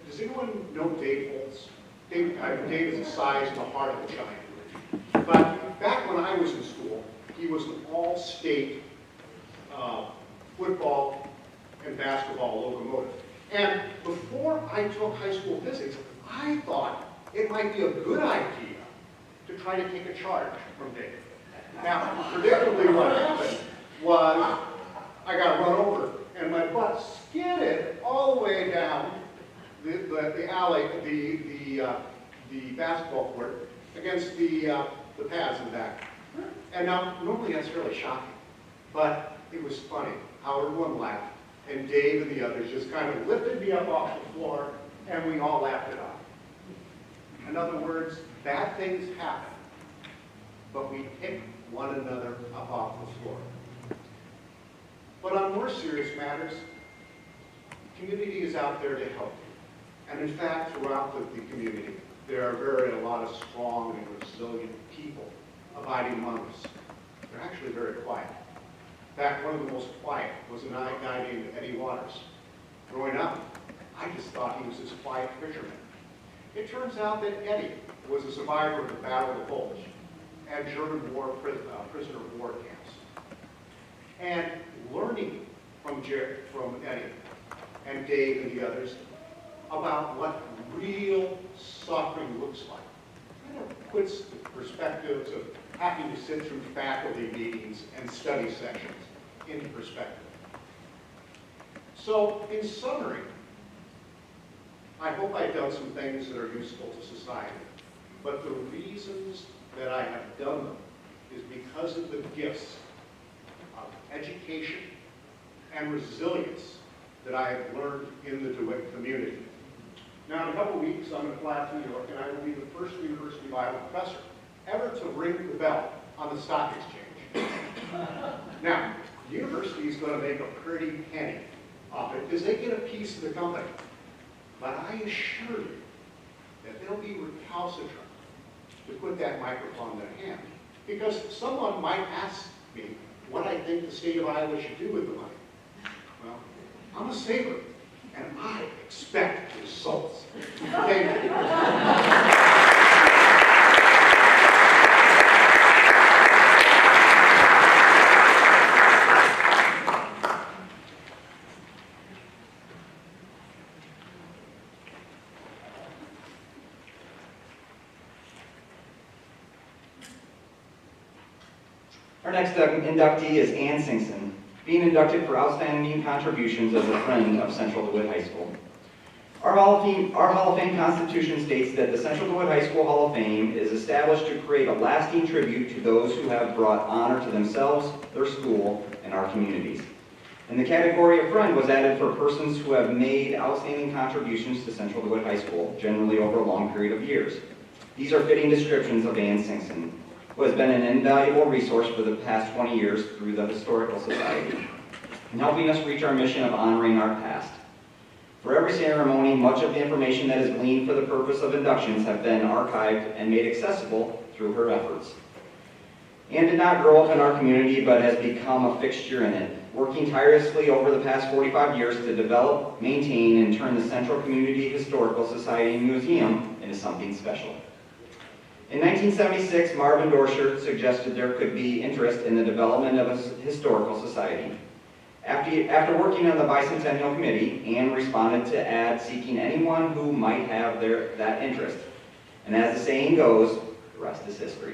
does anyone know Dave Holtz? Dave is the size and the heart of a giant. But back when I was in school, he was an all-state football and basketball locomotive. And before I took high school physics, I thought it might be a good idea to try to take a charge from Dave. Now, predictably what happened was I got run over and my butt skidded all the way down the alley, the basketball court against the pads in the back. And now, normally that's really shocking, but it was funny how everyone laughed, and Dave and the others just kind of lifted me up off the floor, and we all laughed it off. In other words, bad things happen, but we pick one another up off the floor. But on more serious matters, community is out there to help you. And in fact, throughout the community, there are a lot of strong and resilient people abiding among us. They're actually very quiet. In fact, one of the most quiet was a guy named Eddie Waters. Growing up, I just thought he was this quiet fisherman. It turns out that Eddie was a survivor of the Battle of the Bulge and German war prisoner of war camps. And learning from Eddie and Dave and the others about what real suffering looks like, kind of puts the perspectives of having to sit through faculty meetings and study sections into perspective. So, in summary, I hope I've done some things that are useful to society, but the reasons that I have done them is because of the gifts of education and resilience that I have learned in the DeWitt community. Now, in a couple of weeks, I'm going to fly to New York, and I will be the first University of Iowa professor ever to ring the bell on the stock exchange. Now, the university is going to make a pretty penny off it because they get a piece of the company. But I assure you that they'll be recalcitrant to put that microphone in their hand. Because someone might ask me what I think the state of Iowa should do with the money. Well, I'm a saver, and I expect results. Thank you. Our next inductee is Singson, being inducted for outstanding contributions as a friend of Central DeWitt High School. Our Hall of Fame Constitution states that the Central DeWitt High School Hall of Fame is established to create a lasting tribute to those who have brought honor to themselves, their school, and our communities. And the category of friend was added for persons who have made outstanding contributions to Central DeWitt High School, generally over a long period of years. These are fitting descriptions of Singson, who has been an invaluable resource for the past 20 years through the Historical Society, in helping us reach our mission of honoring our past. For every ceremony, much of the information that is gleaned for the purpose of inductions have been archived and made accessible through her efforts. Anne did not grow up in our community, but has become a fixture in it, working tirelessly over the past 45 years to develop, maintain, and turn the Central Community Historical Society Museum into something special. In 1976, Marvin Dorscher suggested there could be interest in the development of a historical society. After working on the Bicentennial Committee, Anne responded to ads seeking anyone who might have that interest. And as the saying goes, the rest is history.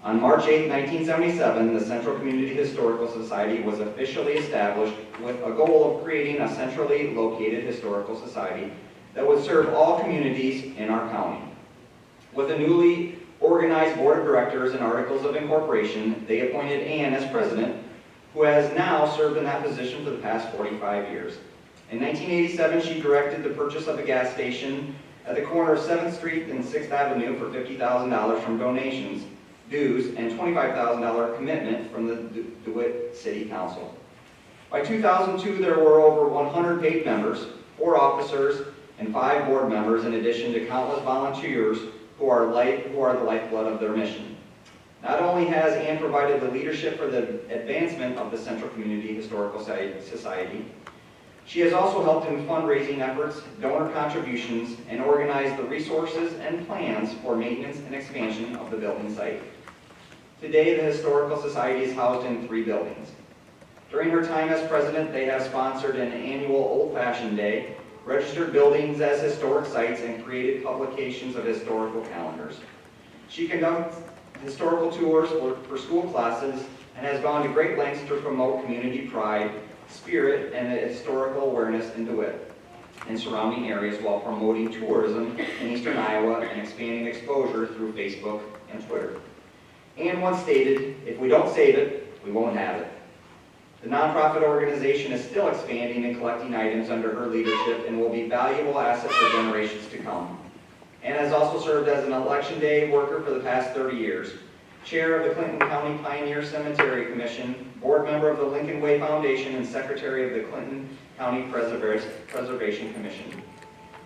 On March 8, 1977, the Central Community Historical Society was officially established with a goal of creating a centrally located historical society that would serve all communities in our county. With a newly organized board of directors and articles of incorporation, they appointed Anne as president, who has now served in that position for the past 45 years. In 1987, she directed the purchase of a gas station at the corner of 7th Street and 6th Avenue for $50,000 from donations, dues, and $25,000 commitment from the DeWitt City Council. By 2002, there were over 100 paid members, 4 officers, and 5 board members, in addition to countless volunteers who are the lifeblood of their mission. Not only has Anne provided the leadership for the advancement of the Central Community Historical Society, she has also helped in fundraising efforts, donor contributions, and organized the resources and plans for maintenance and expansion of the building site. Today, the Historical Society is housed in 3 buildings. During her time as president, they have sponsored an annual old-fashioned day, registered buildings as historic sites, and created publications of historical calendars. She conducts historical tours for school classes and has gone to great lengths to promote community pride, spirit, and the historical awareness in DeWitt. and surrounding areas while promoting tourism in eastern Iowa and expanding exposure through Facebook and Twitter. And once stated, if we don't save it, we won't have it. The nonprofit organization is still expanding and collecting items under her leadership and will be a valuable asset for generations to come. And has also served as an election day worker for the past 30 years, chair of the Clinton County Pioneer Cemetery Commission, board member of the Lincoln Way Foundation, and secretary of the Clinton County Preservation Commission.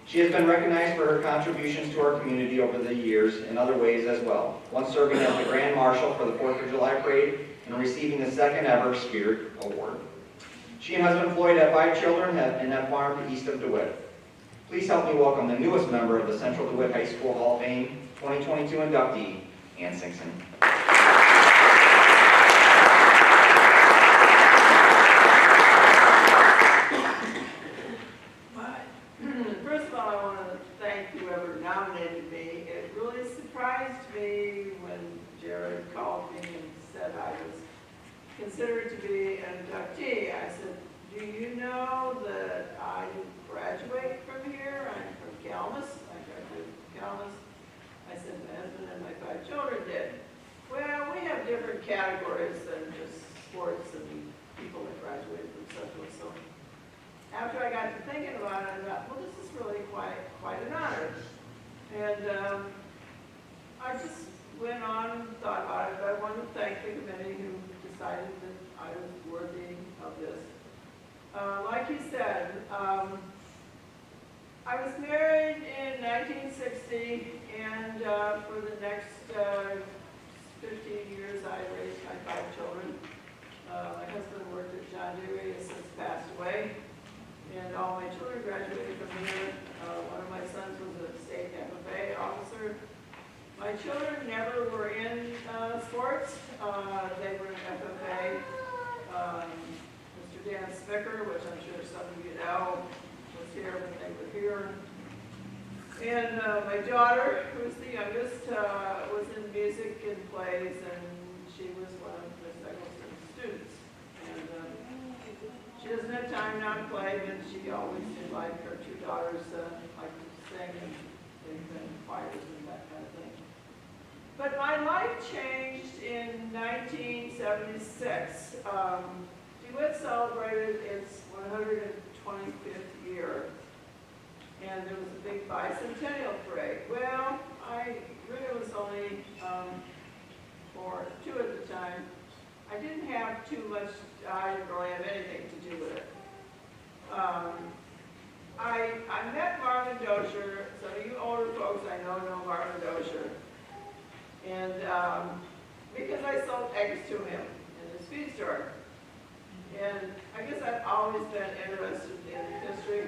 She has been recognized for her contributions to our community over the years in other ways as well, once serving as the Grand Marshal for the 4th of July Parade and receiving the 2nd ever Spirit Award. She and husband Floyd have 5 children and have farmed east of DeWitt. Please help me welcome the newest member of the Central DeWitt High School Hall of Fame, 2022 inductee, Ann Singson. First of all, I want to thank whoever nominated me. It really surprised me when Jared called me and said I was considered to be an inductee. I said, do you know that I graduate from here? I'm from Calmus. I graduated from Calmus. I said, my husband and my 5 children did. Well, we have different categories than just sports and people that graduated from Central. So after I got to thinking about it, I thought, well, this is really quite an honor. And I just went on and thought about it. But I want to thank the committee who decided that I was worthy of this. Like you said, I was married in 1960, and for the next 15 years I raised my 5 children. My husband worked at John Deere, he has since passed away, and all my children graduated from here. One of my sons was a state FFA officer. My children never were in sports. They were in FFA. Mr. Dan Spicker, which I'm sure some of you know, was here when they were here. And my daughter, who was the youngest, was in music and plays, and she was one of the Singson students. And she doesn't have time now to play, but she always did like her 2 daughters like to sing and they've been choirs and that kind of thing. But my life changed in 1976. DeWitt celebrated its 125th year, and there was a big bicentennial parade. Well, I really was only 2 at the time. I didn't have too much, I didn't really have anything to do with it. I met Marvin Dosher. Some of you older folks I know Marvin Dosher. And because I sold eggs to him in his feed store. And I guess I've always been interested in history.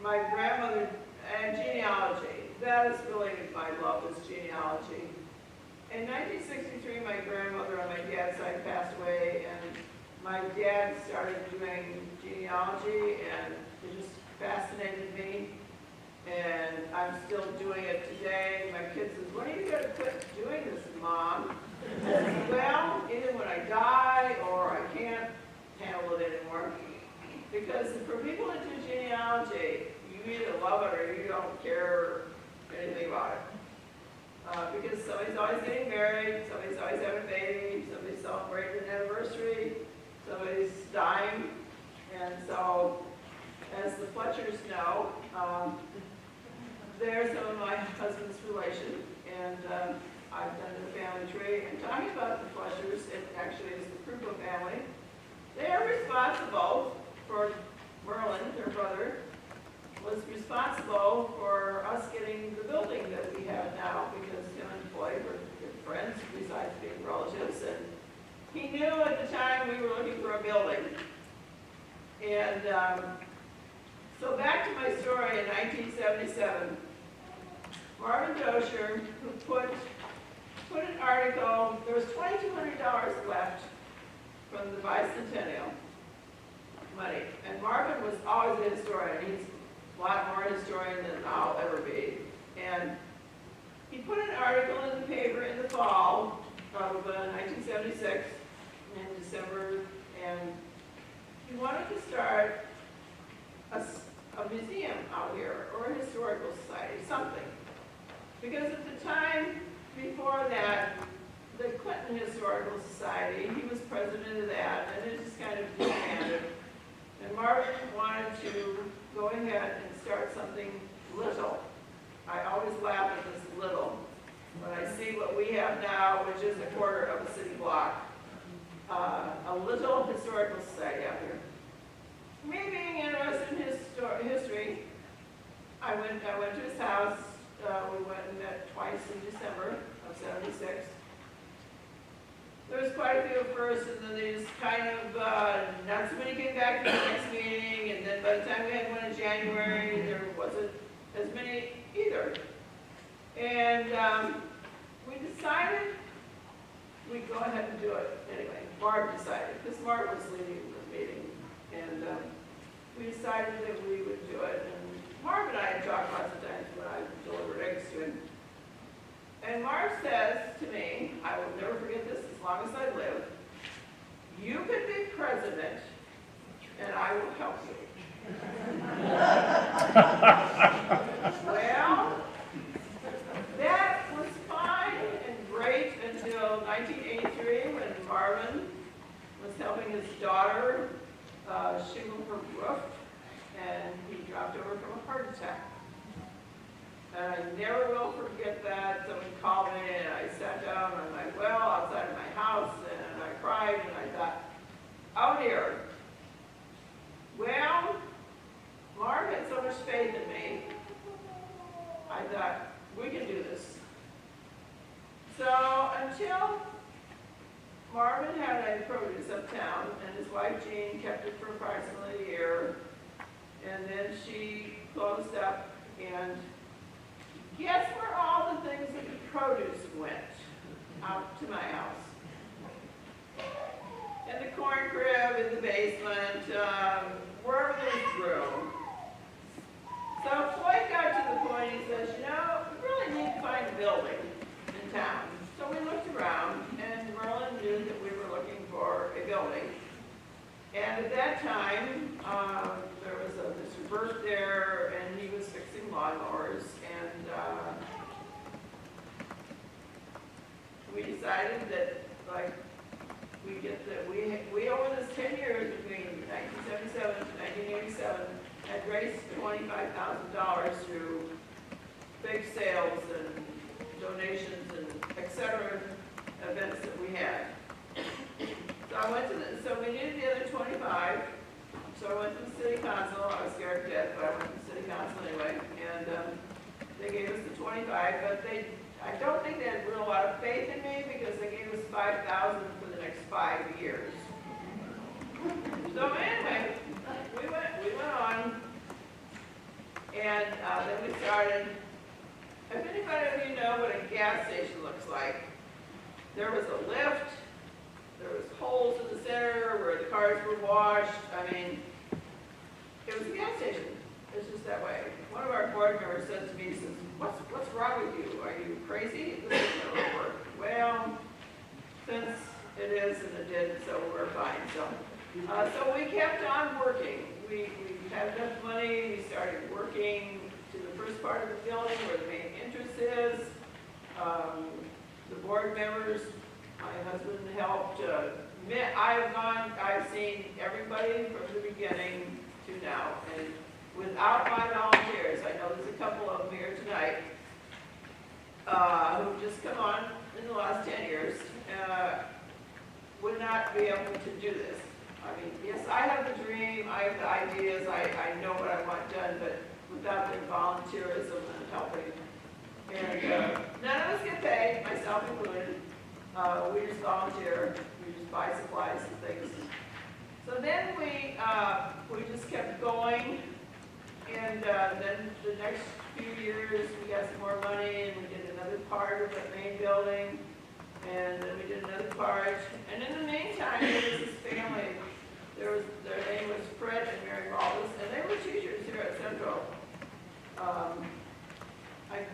My grandmother, and genealogy, that is really my love, is genealogy. In 1963, my grandmother on my dad's side passed away, and my dad started doing genealogy, and it just fascinated me. And I'm still doing it today. My kid says, when are you going to quit doing this, Mom? I said, well, either when I die or I can't handle it anymore. Because for people that do genealogy, you either love it or you don't care anything about it. Because somebody's always getting married, somebody's always having a baby, somebody's celebrating an anniversary, somebody's dying. And so, as the Fletchers know, they're some of my husband's relation, and I've done the family tree. And talking about the Fletchers, it actually is the Krupa family. They are responsible for Merlin, their brother, was responsible for us getting the building that we have now, because him and Floyd were good friends, besides being relatives. And he knew at the time we were looking for a building. And so back to my story in 1977. Marvin Dosher, who put an article, there was $2,200 left from the bicentennial money. And Marvin was always a historian. He's a lot more historian than I'll ever be. And he put an article in the paper in the fall of 1976, in December, and he wanted to start a a museum out here, or a historical society, something. Because at the time before that, the Clinton Historical Society, he was president of that, and it just kind of disbanded. And Marvin wanted to go ahead and start something little. I always laugh at this little when I see what we have now, which is a quarter of a city block. A little historical society out here. Me being interested in history, I went to his house. We went and met twice in December of '76. There was quite a few at first, and then they just kind of, not so many came back to the next meeting, and then by the time we had one in January, there wasn't as many either. And we decided we'd go ahead and do it anyway. Barb decided, because Mark was leading the meeting, and we decided that we would do it. And Mark and I had talked lots of times when I delivered eggs to him. And Mark says to me, I will never forget this as long as I live, you could be president, and I will help you. Well, that was fine and great until 1983 when Marvin was helping his daughter shingle her roof, and he dropped over from a heart attack. And I never will forget that. Someone called me, and I sat down on my well outside of my house, and I cried, and I thought, oh dear. Well, Mark had so much faith in me, I thought, we can do this. So until Marvin had a produce uptown, and his wife Jean kept it for approximately a year, and then she closed up, and guess where all the things that the produce went? Out to my house. In the corn crib, in the basement, wherever there was room. So Floyd got to the point, he says, you know, we really need to find a building in town. So we looked around, and Merlin knew that we were looking for a building. And at that time, there was a Mr. Burt there, and he was fixing lawnmowers, and we decided that, like, we over this 10 years between 1977 to 1987 had raised $25,000 through big sales and donations and et cetera events that we had. So we needed the other 25. So I went to the city council. I was scared to death, but I went to the city council anyway, and they gave us the 25. But I don't think they had a real lot of faith in me because they gave us $5,000 for the next 5 years. So anyway, we went on, and then we started. If anybody of you know what a gas station looks like, there was a lift, there was holes in the center where the cars were washed. I mean, it was a gas station. It's just that way. One of our board members said to me, he says, what's wrong with you? Are you crazy? This isn't going to work. Well, since it is and it did, so we're fine. So we kept on working. We had enough money. We started working to the first part of the building where the main entrance is. The board members, my husband helped. I've seen everybody from the beginning to now, and without my volunteers, I know there's a couple of them here tonight who've just come on in the last 10 years, would not be able to do this. I mean, yes, I have the dream, I have the ideas, I know what I want done, but without their volunteerism and helping. And none of us get paid, myself included. We just volunteer, we just buy supplies and things. So then we just kept going, and then the next few years we got some more money, and we did another part of the main building, and then we did another part. And in the meantime, there was this family. Their name was Fred and Mary Wallace, and they were teachers here at Central. I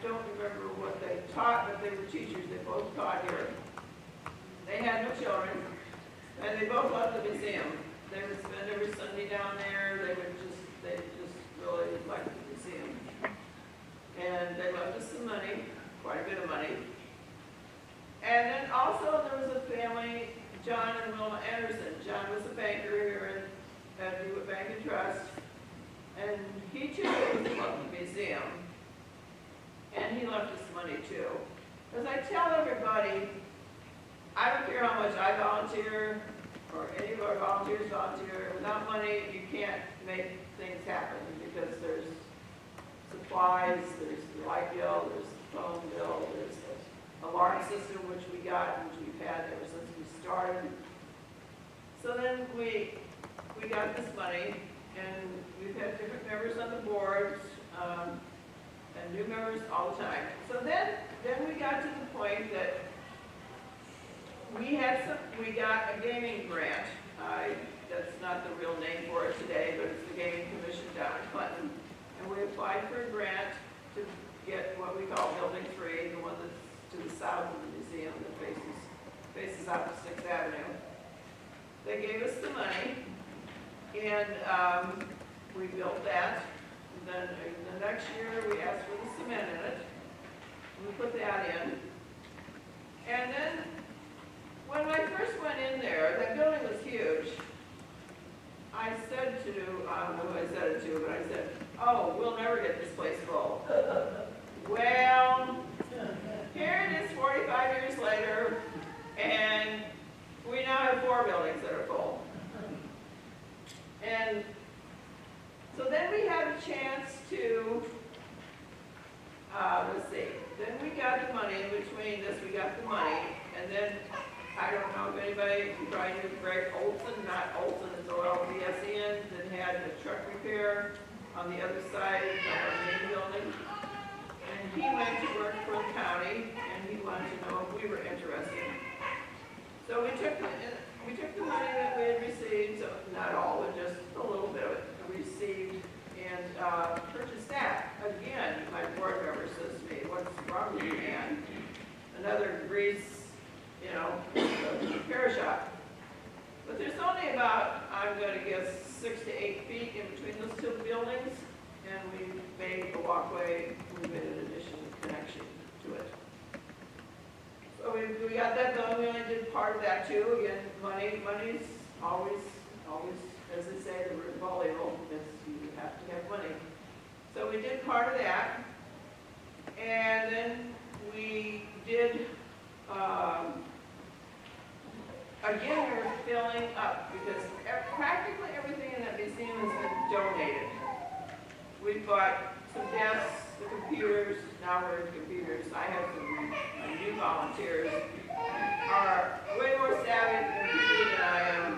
don't remember what they taught, but they were teachers. They both taught here. They had no children, and they both loved the museum. They would spend every Sunday down there. They just really liked the museum. And they left us some money, quite a bit of money. And then also there was a family, John and Wilma Anderson. John was a banker here at DeWitt Bank and Trust. And he too loved the museum. And he left us money too. As I tell everybody, I don't care how much I volunteer, or any of our volunteers volunteer. Without money, you can't make things happen because there's supplies, there's the light bill, there's the phone bill, there's the alarm system, which we got, which we've had ever since we started. So then we got this money, and we've had different members on the boards, and new members all the time. So then we got to the point that we got a gaming grant. That's not the real name for it today, but it's the Gaming Commission down in Clinton. And we applied for a grant to get what we call Building 3, the one that's to the south of the museum that faces out to 6th Avenue. They gave us the money, and we built that. And then the next year, we asked for the cement in it. We put that in. And then, when I first went in there, that building was huge. I said to, I don't know who I said it to, but I said, oh, we'll never get this place full. Well, here it is 45 years later, and we now have 4 buildings that are full. And so then we had a chance to, let's see, then we got the money. In between this, we got the money, and then I don't know if anybody, you probably knew Greg Olson, not Olson, it's O-L-D-S-E-N, that had a truck repair on the other side of our main building. And he went to work for the county, and he wanted to know if we were interested. So we took the money that we had received, so not all, but just a little bit of it received, and purchased that. Again, my board member says to me, what's wrong with you, man? Another grease, repair shop. But there's only about, I'm going to guess, 6 to 8 feet in between those 2 buildings, and we made a walkway, we made an additional connection to it. So we got that done. We only did part of that too. Again, money's always, as they say, the root of all evil. You have to have money. So we did part of that, and then we did. Again, we were filling up because practically everything in that museum has been donated. We bought some desks, the computers. Now we're in computers. I have some new volunteers are way more savvy at computers than I am.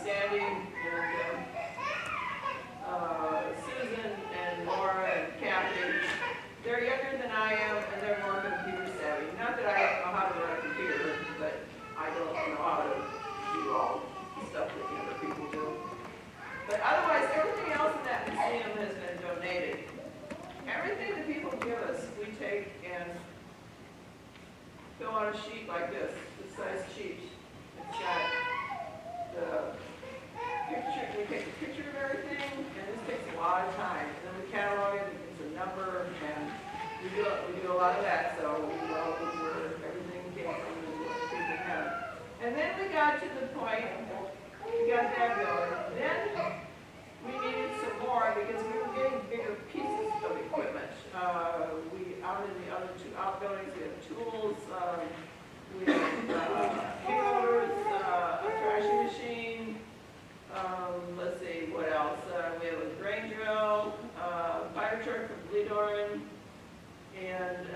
Sandy and Susan and Laura and Kathy, they're younger than I am, and they're more computer savvy. Not that I don't know how to run a computer, but I don't know how to do all the stuff that younger people do. But otherwise, everything else in that museum has been donated. Everything that people give us, we take and fill on a sheet like this size sheet. It's got the picture, we take a picture of everything, and this takes a lot of time. And then we catalog it, it's a number, and we do a lot of that, so we know where everything came from and what people have. And then we got to the point, we got that going. Then we needed some more because we were getting bigger pieces of equipment. Out in the other 2 outbuildings, we have tools, we have motors, a thrashing machine, let's see, what else? We have a grain drill, fire truck from Leadoran, and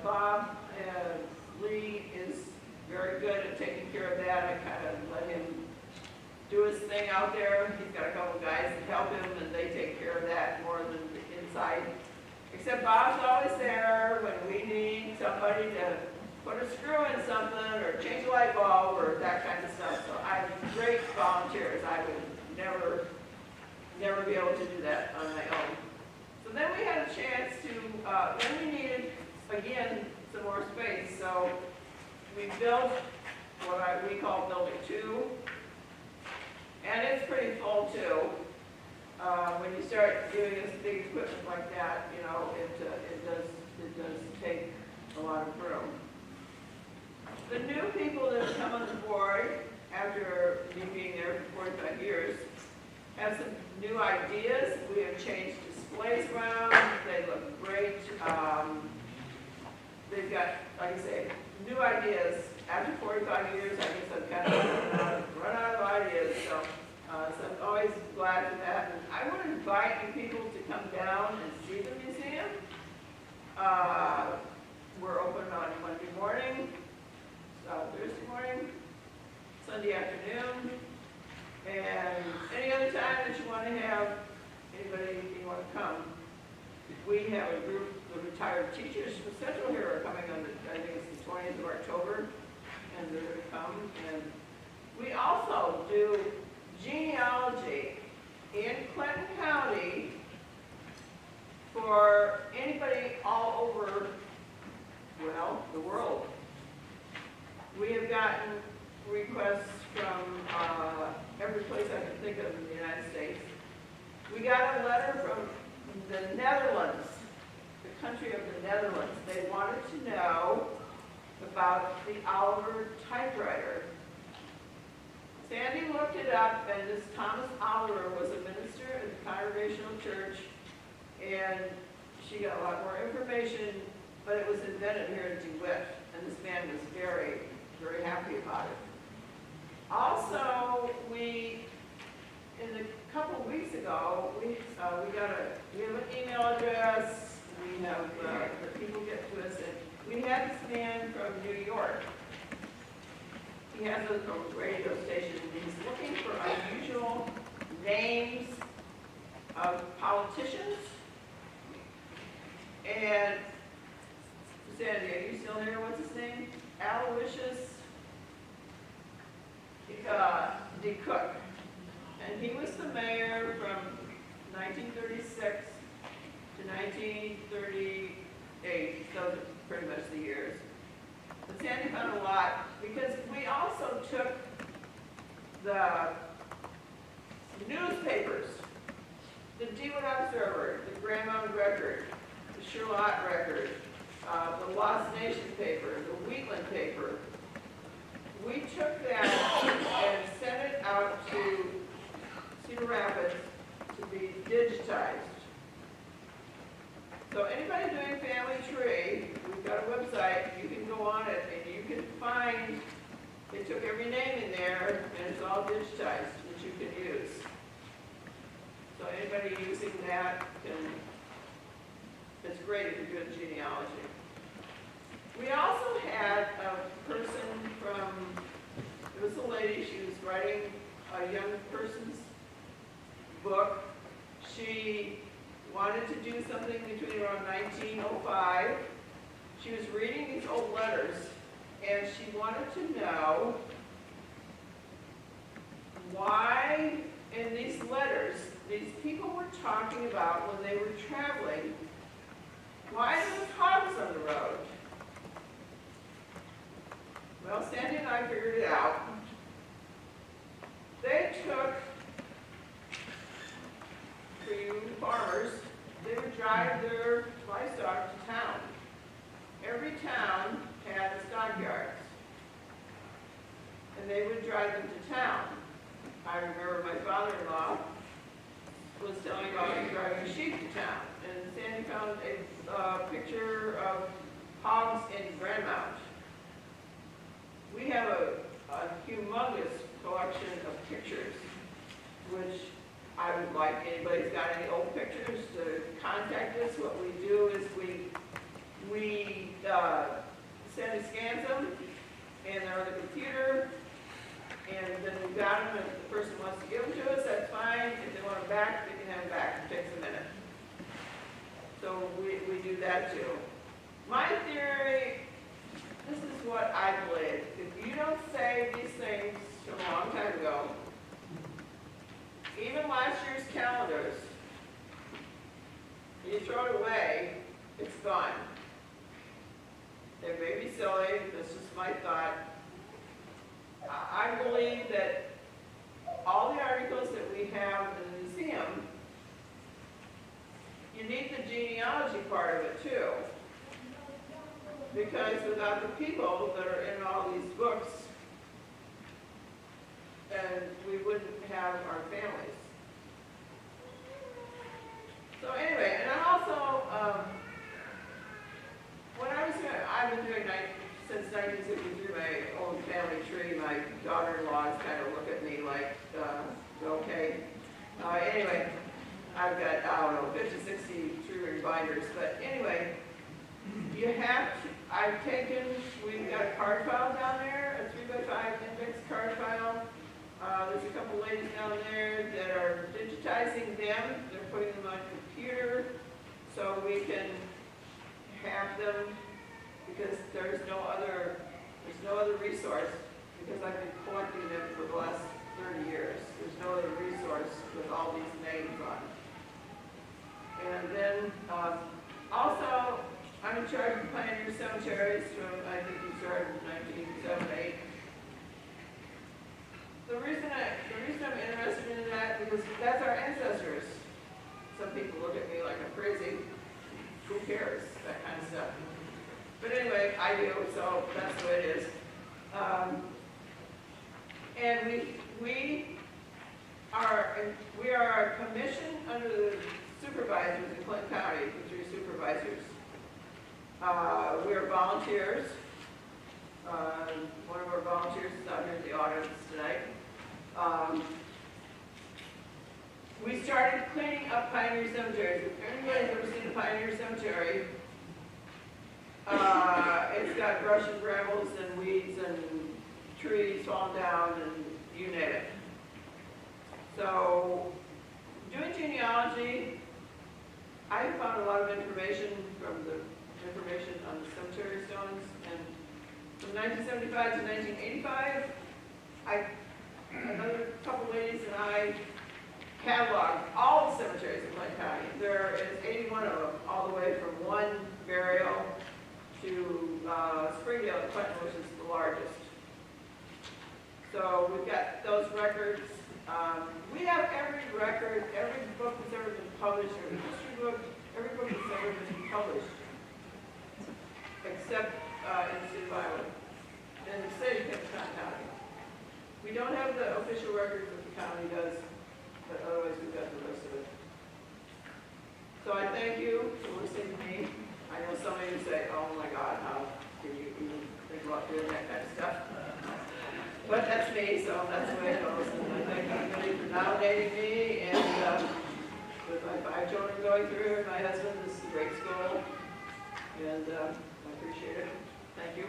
Bob Lee is very good at taking care of that. I kind of let him do his thing out there. He's got a couple guys that help him, and they take care of that more than the inside. Except Bob's always there when we need somebody to put a screw in something or change a light bulb or that kind of stuff. So I have great volunteers. I would never be able to do that on my own. So then we had a chance to, then we needed, again, some more space. So we built what we call Building 2. And it's pretty full too. when you start giving us big equipment like that, you know, it does take a lot of room. The new people that have come on the board after me being there for 45 years have some new ideas. We have changed displays around. They look great. They've got, like I say, new ideas. After 45 years, I guess I've kind of run out of ideas. So I'm always glad for that. And I would invite you people to come down and see the museum. We're open on Monday morning, Thursday morning, Sunday afternoon, and any other time that you want to have anybody, you want to come. We have a group of retired teachers from Central here are coming on, I think it's the 20th of October, and they're going to come. And we also do genealogy in Clinton County for anybody all over, well, the world. We have gotten requests from every place I can think of in the United States. We got a letter from the Netherlands, the country of the Netherlands. They wanted to know about the Oliver typewriter. Sandy looked it up, and this Thomas Oliver was a minister in the Congregational Church, and she got a lot more information, but it was invented here in DeWitt, and this man was very, very happy about it. Also, a couple of weeks ago, we have an email address. We have the people get to us, and we had this man from New York. He has a radio station, and he's looking for unusual names of politicians. And Sandy, are you still there? What's his name? Aloysius D. Cook. And he was the mayor from 1936 to 1938. Those are pretty much the years. But Sandy found a lot because we also took the newspapers, the DeWitt Observer, the Grand Mountain Record, the Charlotte Record, the Lost Nation paper, the Wheatland paper. We took that and sent it out to Cedar Rapids to be digitized. So anybody doing Family Tree, we've got a website, you can go on it and you can find, they took every name in there and it's all digitized that you can use. So anybody using that it's great if you're doing genealogy. We also had a person it was a lady, she was writing a young person's book. She wanted to do something between around 1905. She was reading these old letters, and she wanted to know why in these letters these people were talking about when they were traveling, why there was hogs on the road. Well, Sandy and I figured it out. They took, for you farmers, they would drive their livestock to town. Every town had stockyards, and they would drive them to town. I remember my father-in-law was telling about him driving sheep to town, and Sandy found a picture of hogs in Grand Mount. We have a humongous collection of pictures, which I would like, anybody's got any old pictures to contact us. What we do is Sandy scans them, and they're on the computer, and then we've got them, and if the person wants to give them to us, that's fine. If they want them back, they can have them back. It takes a minute. So we do that too. My theory, this is what I believe. If you don't save these things from a long time ago, even last year's calendars, you throw it away, it's gone. It may be silly, this is my thought. I believe that all the articles that we have in the museum because without the people that are in all these books, and we wouldn't have our families. So anyway, and I also, when I was here, I've been doing since 1963, my own family tree. My daughter-in-laws kind of look at me like, okay. Anyway, I've got, I don't know, 50, 60 tree reminders. But anyway, you have to, we've got a card file down there, a 3x5 index card file. There's a couple ladies down there that are digitizing them. They're putting them on computer so we can have them, because there's no other resource, because I've been collecting them for the last 30 years. There's no other resource with all these names on it. And then also, I'm in charge of Pioneer Cemeteries from, I think we started in 1978. The reason I'm interested in that, because that's our ancestors. Some people look at me like I'm crazy. Who cares? That kind of stuff. But anyway, I do, so that's the way it is. And we are a commission under the supervisors in Clinton County, the 3 supervisors. We are volunteers. One of our volunteers is out here in the audience tonight. We started cleaning up Pioneer Cemeteries. If anybody's ever seen a Pioneer Cemetery, it's got brush and brambles and weeds and trees falling down and you name it. So, doing genealogy, I found a lot of information from the information on the cemetery stones, and from 1975 to 1985, another couple ladies and I cataloged all the cemeteries in Clinton County. There is 81 of them, all the way from one burial to Springdale in Clinton, which is the largest. So we've got those records. We have every record, every book that's ever been published, every history book, every book that's ever been published, except in the state of Iowa, in the state of Clinton County. We don't have the official records that the county does, but otherwise we've got the rest of it. So I thank you for listening to me. I know some of you say, oh my God, how can you even think about doing that kind of stuff? But that's me, so that's the way it goes. And I thank everybody for nominating me, and with my 5 children going through, and my husband, this is a great school, and I appreciate it. Thank you.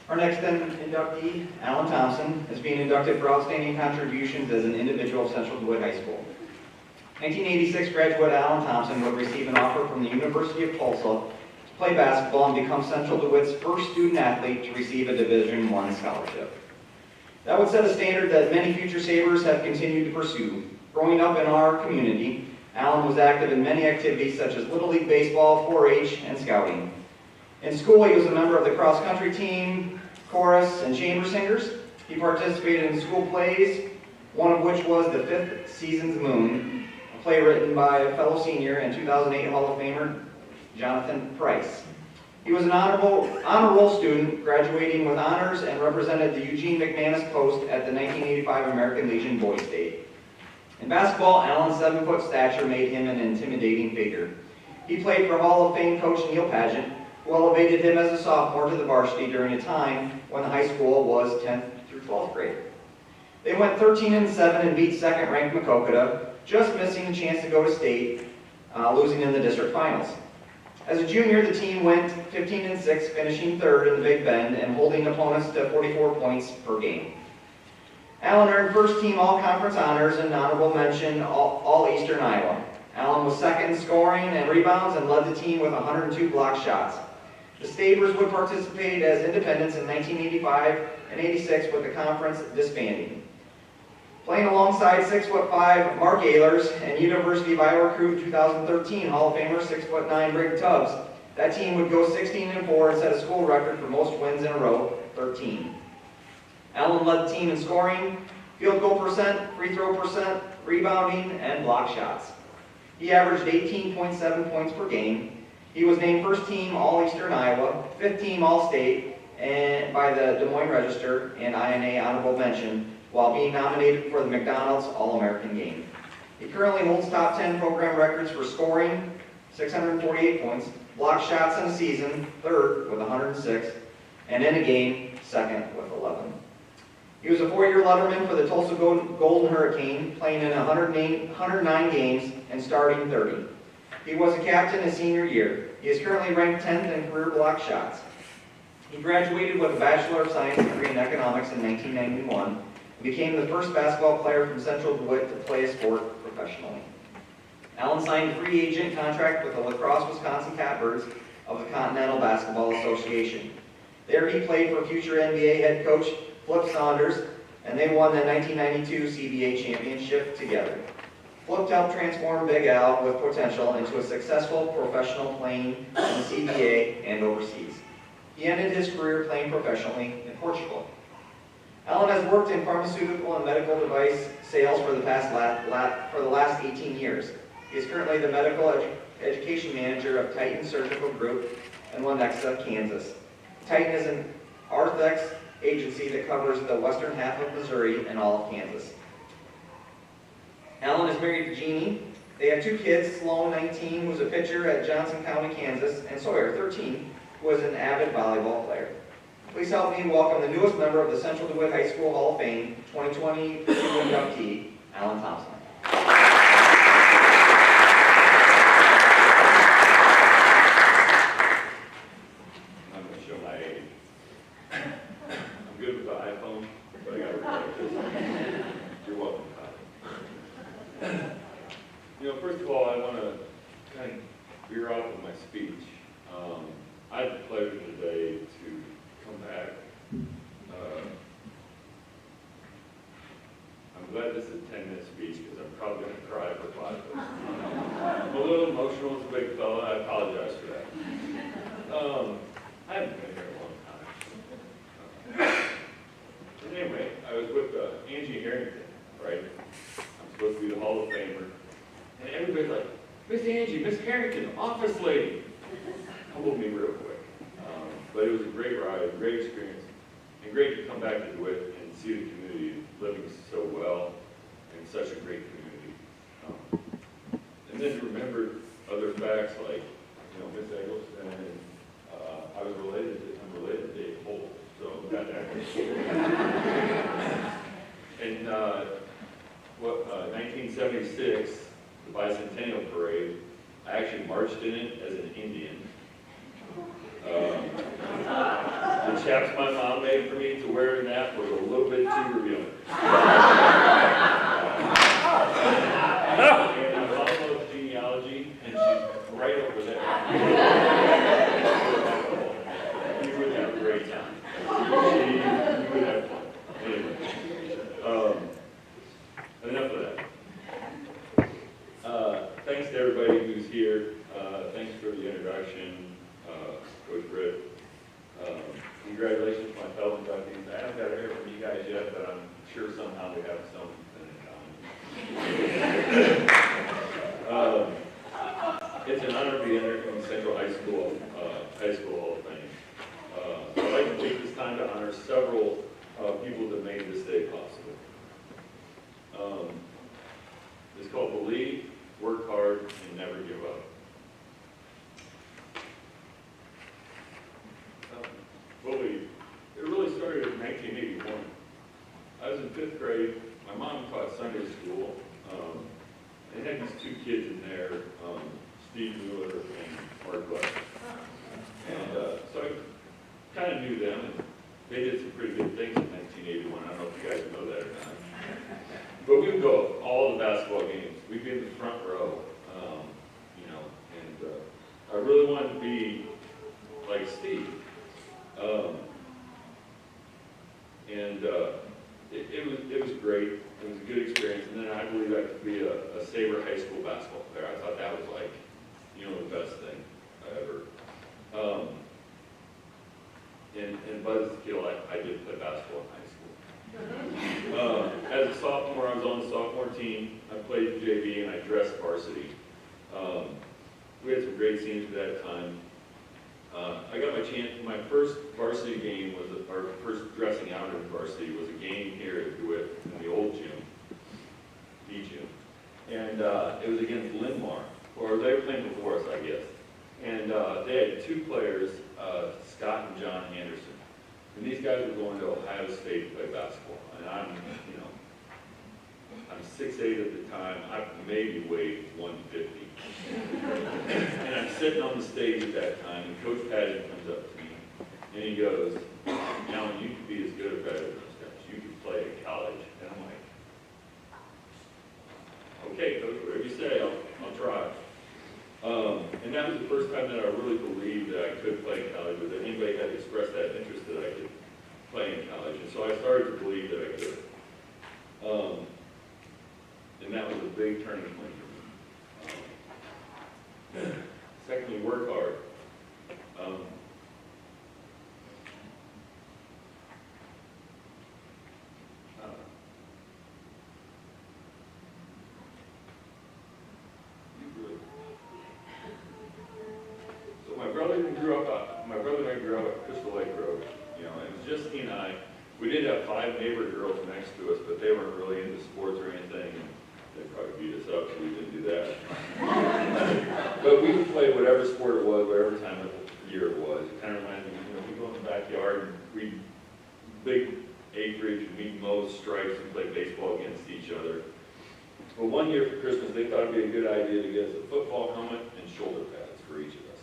Our next inductee, Alan Thompson, is being inducted for outstanding contributions as an individual of Central DeWitt High School. 1986 graduate Alan Thompson would receive an offer from the University of Tulsa to play basketball and become Central DeWitt's first student athlete to receive a Division I scholarship. That would set a standard that many future Sabres have continued to pursue. Growing up in our community, Alan was active in many activities such as Little League Baseball, 4-H, and Scouting. In school, he was a member of the cross-country team, chorus, and chamber singers. He participated in school plays, one of which was The Fifth Season's Moon, a play written by a fellow senior and 2008 Hall of Famer, Jonathan Price. He was an honor roll student, graduating with honors, and represented the Eugene McManus Post at the 1985 American Legion Boys Day. In basketball, Alan's 7-foot stature made him an intimidating figure. He played for Hall of Fame coach Neil Pageant, who elevated him as a sophomore to the varsity during a time when the high school was 10th through 12th grade. They went 13-7 and beat second-ranked Maquoketa, just missing a chance to go to state, losing in the district finals. As a junior, the team went 15-6, finishing third in the Big Bend and holding opponents to 44 points per game. Allen earned first-team all-conference honors and honorable mention All-Eastern Iowa. Allen was second in scoring and rebounds and led the team with 102 block shots. The Sabres would participate as independents in 1985 and 86 with the conference disbanding. Playing alongside 6'5" Mark Ehlers and University of Iowa recruit 2013 Hall of Famer 6'9" Greg Tubbs, that team would go 16-4 and set a school record for most wins in a row, 13. Allen led the team in scoring, field goal percent, free throw percent, rebounding, and block shots. He averaged 18.7 points per game. He was named first team All-Eastern Iowa, fifth team All-State and by the Des Moines Register and INA Honorable Mention, while being nominated for the McDonald's All-American Game. He currently holds top 10 program records for scoring, 648 points, block shots in a season, third with 106, and in a game, second with 11. He was a four-year letterman for the Tulsa Golden Hurricane, playing in 109 games and starting 30. He was a captain his senior year. He is currently ranked 10th in career block shots. He graduated with a Bachelor of Science degree in economics in 1991 and became the first basketball player from Central DeWitt to play a sport professionally. Allen signed a free agent contract with the La Crosse, Wisconsin Catbirds of the Continental Basketball Association. There he played for future NBA head coach Flip Saunders, and they won the 1992 CBA championship together. Flip helped transform Big Al with potential into a successful professional playing in the CBA and overseas. He ended his career playing professionally in Portugal. Allen has worked in pharmaceutical and medical device sales for the last 18 years. He is currently the medical education manager of Titan Surgical Group in Lenexa, Kansas. Titan is an Arthex agency that covers the western half of Missouri and all of Kansas. Allen is married to Jeannie. They have two kids, Sloan, 19, who is a pitcher at Johnson County, Kansas, and Sawyer, 13, who is an avid volleyball player. Please help me welcome the newest member of the Central DeWitt High School Hall of Fame, 2020 inductee, Alan Thompson. I'm going to show my age. I'm good with the iPhone, but I got to record this. You're welcome, Kyle. First of all, I want to kind of veer off of my speech. I had the pleasure today to come back. I'm glad this is a 10-minute speech because I'm probably going to cry for 5 minutes. I'm a little emotional as a big fella. I apologize for that. I haven't been here a long time. But anyway, I was with Angie Harrington, right? I'm supposed to be the Hall of Famer. And everybody's like, Miss Angie, Miss Harrington, office lady. Humbled me real quick. But it was a great ride, great experience, and great to come back to DeWitt and see the community living so well in such a great community. And then to remember other facts like, Miss Eggleston, and I'm related to Dave Holt, so got that. And 1976, the Bicentennial Parade, I actually marched in it as an Indian. The chaps my mom made for me to wear in that was a little bit too revealing. And my mom loves genealogy, and she's right over there. You would have a great time. You would have fun. Anyway, enough of that. Thanks to everybody who's here. Thanks for the introduction. Coach Britt. Congratulations to my fellow inductees. I haven't got to hear from you guys yet, but I'm sure somehow we have something in common. It's an honor to be entered in the Central High School Hall of Fame. I'd like to take this time to honor several people that made this day possible. It's called Believe, Work Hard, and Never Give Up. It really started in 1981. I was in 5th grade. My mom taught Sunday school. They had these two kids in there, Steve Mueller and Mark West. And so I kind of knew them, and they did some pretty good things in 1981. I don't know if you guys know that or not. But we would go to all the basketball games. We'd be in the front row, and I really wanted to be like Steve. It was great. It was a good experience. And then I believe I could be a Sabre High School basketball player. I thought that was like, the best thing ever. And Buzz Gill, I did play basketball in high school. As a team. I played JV and I dressed varsity. We had some great scenes at that time. I got my chance. My first varsity game was, our first dressing out in varsity was a game here at DeWitt in the old gym, B gym. And it was against Lindmar, or they were playing before us, I guess. And they had two players, Scott and John Anderson. And these guys were going to Ohio State to play basketball. And I'm 6'8" at the time. I maybe weighed 150. And I'm sitting on the stage at that time, and Coach Padgett comes up to me, and he goes, "Alan, you could be as good or better than those guys. You could play at college." And I'm like, "Okay, Coach, whatever you say, I'll try." And that was the first time that I really believed that I could play in college, or that anybody had expressed that interest that I could play in college. And so I started to believe that I could. And that was a big turning point for me. Secondly, work hard. So my brother and I grew up at Crystal Lake Road. You know, it was just he and I. We did have 5 neighbor girls next to us, but they weren't really into sports or anything. They'd probably beat us up, so we didn't do that. But we would play whatever sport it was, whatever time of year it was. It kind of reminded me, we go in the backyard and we big acreage, and we'd mow stripes and play baseball against each other. Well, one year for Christmas, they thought it'd be a good idea to get us a football helmet and shoulder pads for each of us.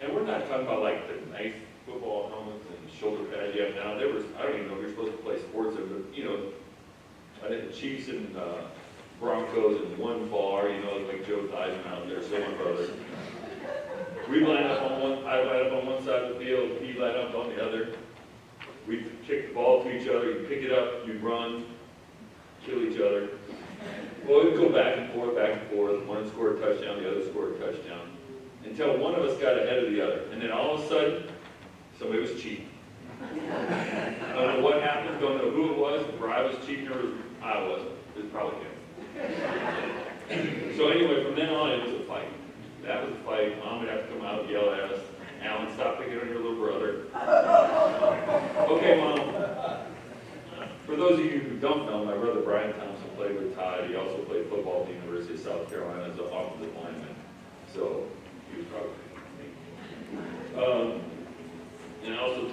And we're not talking about like the nice football helmets and shoulder pads you have now. There was, I don't even know if you're supposed to play sports, but I did Chiefs and Broncos in one bar, like Joe Theismann out there, so my brother. We line up on one, I line up on one side of the field, he line up on the other. We'd kick the ball to each other, you'd pick it up, you'd run, kill each other. Well, we'd go back and forth, one scored a touchdown, the other scored a touchdown, until one of us got ahead of the other. And then all of a sudden, somebody was cheating. I don't know what happened, don't know who it was, if I was cheating or I wasn't. It was probably him. So anyway, from then on, it was a fight. That was a fight. Mom would have to come out and yell at us, "Alan, stop picking on your little brother." Okay, Mom. For those of you who don't know, my brother Brian Thompson played with Todd. He also played football at the University of South Carolina as an offensive lineman. So he was probably and I also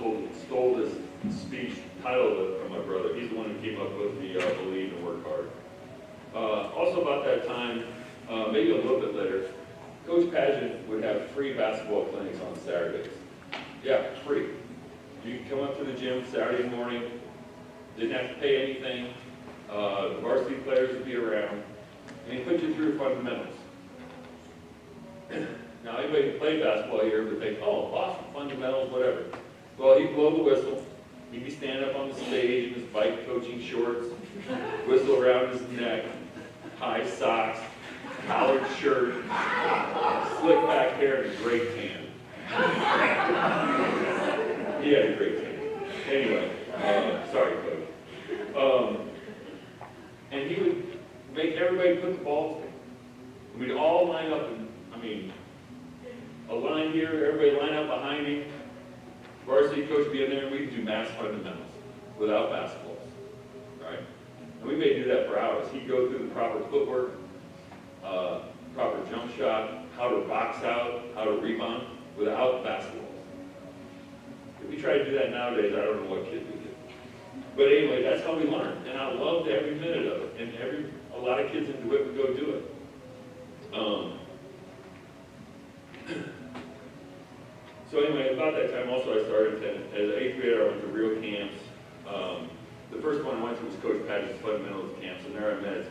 stole this speech title from my brother. He's the one who came up with the believe and work hard. Also about that time, maybe a little bit later, Coach Padgett would have free basketball clinics on Saturdays. Yeah, free. You could come up to the gym Saturday morning, didn't have to pay anything. The varsity players would be around, and he put you through fundamentals. Now, anybody who played basketball here would think, "Oh, awesome, fundamentals, whatever." Well, he'd blow the whistle. He'd be standing up on the stage in his bike coaching shorts, whistle around his neck, high socks, collared shirt, slick back hair, and a great tan. He had a great tan. Anyway, sorry, Coach. And he would make everybody put the balls in. We'd all line up, a line here, everybody line up behind him. Varsity coach would be in there, and we'd do math fundamentals without basketballs, right? And we may do that for hours. He'd go through the proper footwork, proper jump shot, how to box out, how to rebound without basketballs. If we try to do that nowadays, I don't know what kids would do. But anyway, that's how we learned, and I loved every minute of it. And a lot of kids in DeWitt would go do it. So anyway, about that time also I started attending, as an 8th grader I went to real camps. The first one I went to was Coach Padgett's fundamentals camps, and there I met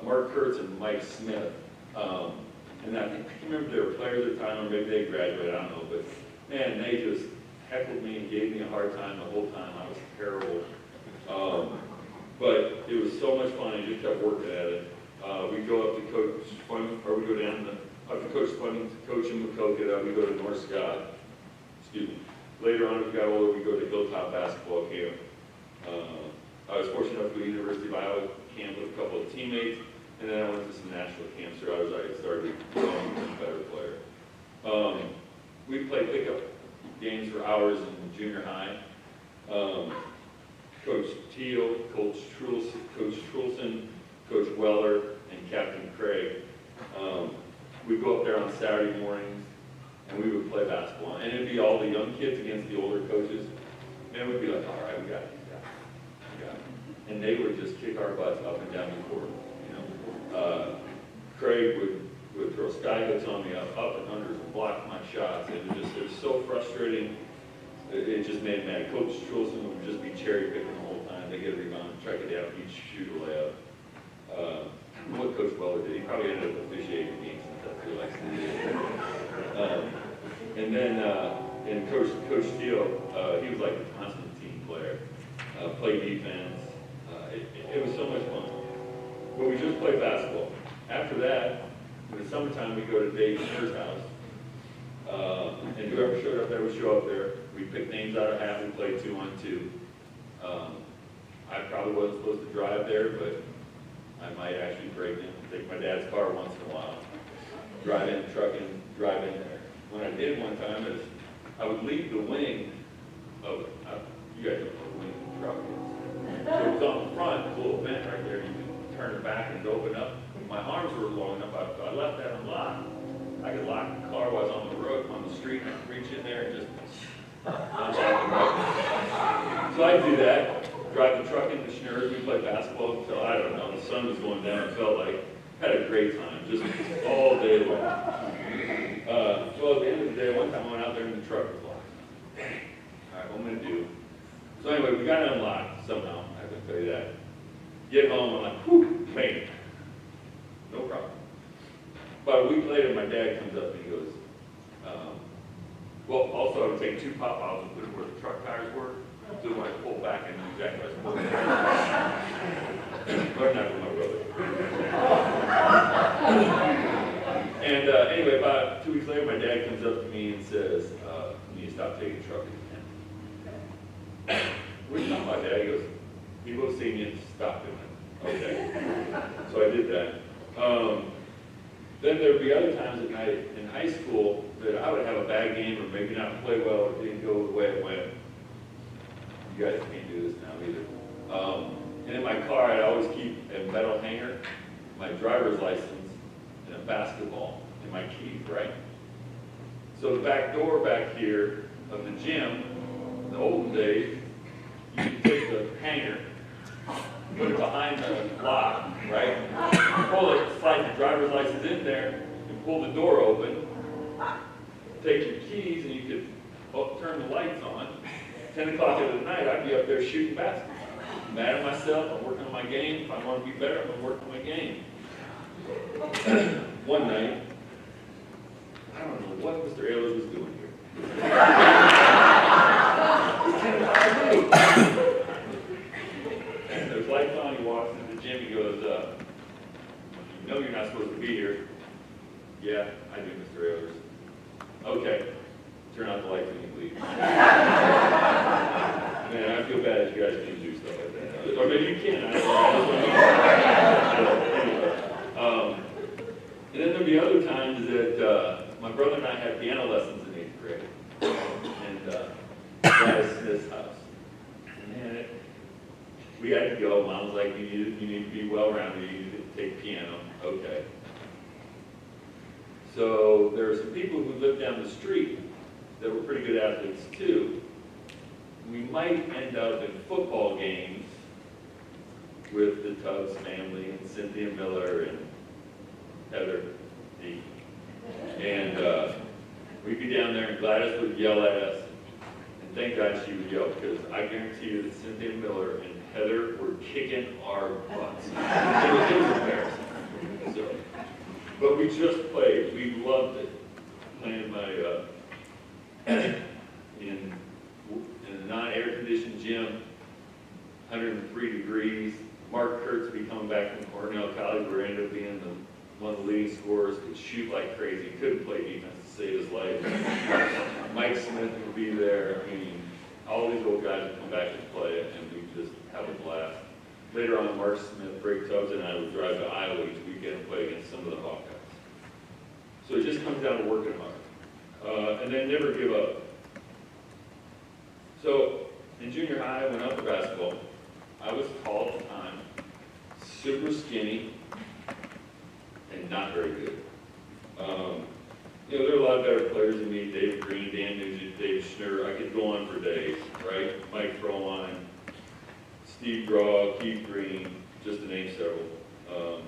Mark Kurtz and Mike Smith. And I can't remember if they were players at the time or maybe they graduated, I don't know, but man, they just heckled me and gave me a hard time the whole time. I was terrible. But it was so much fun, I just kept working at it. We'd go up to Coach Fun, or we'd go down up to Coach Fun to coach in Macokota. We'd go to North Scott. Excuse me. Later on, as we got older, we'd go to Hilltop basketball camp. I was fortunate enough to go to University of Iowa camp with a couple of teammates, and then I went to some national camps where I started growing a better player. We played pickup games for hours in junior high. Coach Teal, Coach Trulson, Coach Weller, and Captain Craig. We'd go up there on Saturday mornings, and we would play basketball. And it'd be all the young kids against the older coaches. And we'd be like, all right, we got these guys. We got it. And they would just kick our butts up and down the court. Craig would throw sky hooks on me up and unders and block my shots. And it was so frustrating. It just made me mad. Coach Trulson would just be cherry picking the whole time. They get a rebound, track it down, he'd shoot a layup. What Coach Weller did, he probably ended up officiating the game since that's what he likes to do. And then Coach Steele, he was like a constant team player. Played defense. It was so much fun. But we just played basketball. After that, in the summertime, we go to Dave Schneer's house. And whoever showed up there would show up there. We picked names out of hat. We played 2-on-2. I probably wasn't supposed to drive there, but I might actually break in, take my dad's car once in a while, drive in, truck in, drive in there. When I did one time is I would leave the wing of, you guys know what a wing of the truck is. So it was on the front, a little vent right there. You could turn it back and open up. My arms were long enough, I left that unlocked. I could lock the car while I was on the road, on the street, and reach in there and just unlock the car. So I'd do that. Drive the truck into Schneer's, we played basketball until, I don't know, the sun was going down. It felt like, had a great time, just all day long. Well, at the end of the day, one time I went out there and the truck was locked. Dang, all right, what am I gonna do? So anyway, we got it unlocked somehow, I can tell you that. Get home, I'm like, whew, man, no problem. About a week later, my dad comes up and he goes, well, also I would take 2 pop bottles and put it where the truck tires were. So when I pulled back, I knew exactly what I was supposed to do. Learned that from my brother. And anyway, about 2 weeks later, my dad comes up to me and says, you need to stop taking the truck again. What are you talking about, Dad? He goes, people have seen you, stop doing it. Okay. So I did that. Then there would be other times at night in high school that I would have a bad game or maybe not play well or didn't go the way it went. You guys can't do this now either. And in my car, I'd always keep a metal hanger, my driver's license, and a basketball, and my keys, right? So the back door back here of the gym, in the olden days, you could take the hanger, put it behind the lock, right? Pull it, slide the driver's license in there, and pull the door open. Take your keys, and you could turn the lights on. 10 o'clock at night, I'd be up there shooting basketball. I'm mad at myself, I'm working on my game. If I want to be better, I'm going to work on my game. One night, I don't know what Mr. Ehlers was doing here. There's lights on, he walks into the gym, he goes, you know you're not supposed to be here. Yeah, I do, Mr. Ehlers. Okay, turn out the lights when you leave. Man, I feel bad if you guys can do stuff like that. Or maybe you can. I don't know. Anyway. And then there'd be other times that my brother and I had piano lessons in 8th grade. And at Smith's house. And we had to go. Mom was like, you need to be well-rounded. You need to take piano. Okay. So there were some people who lived down the street that were pretty good athletes too. We might end up in football games with the Tubbs family and Cynthia Miller and Heather D. And we'd be down there and Gladys would yell at us. And thank God she would yell, because I guarantee you that Cynthia Miller and Heather were kicking our butts. It was embarrassing. So, but we just played. We loved it. Playing in a non-air-conditioned gym, 103 degrees. Mark Kurtz would be coming back from Cornell College, where he ended up being one of the leading scorers, could shoot like crazy, couldn't play defense to save his life. Mike Smith would be there. I mean, all these old guys would come back and play it, and we'd just have a blast. later on, Mark Smith, Greg Tubbs, and I would drive to Iowa each weekend and play against some of the Hawkeyes. So it just comes down to working hard. And then never give up. So in junior high, I went out for basketball. I was tall at the time, super skinny, and not very good. You know, there are a lot of better players than me: David Green, Dan Nugent, Dave Schnurr. I could go on for days, right? Mike Frohline, Steve Graw, Keith Green, just to name several.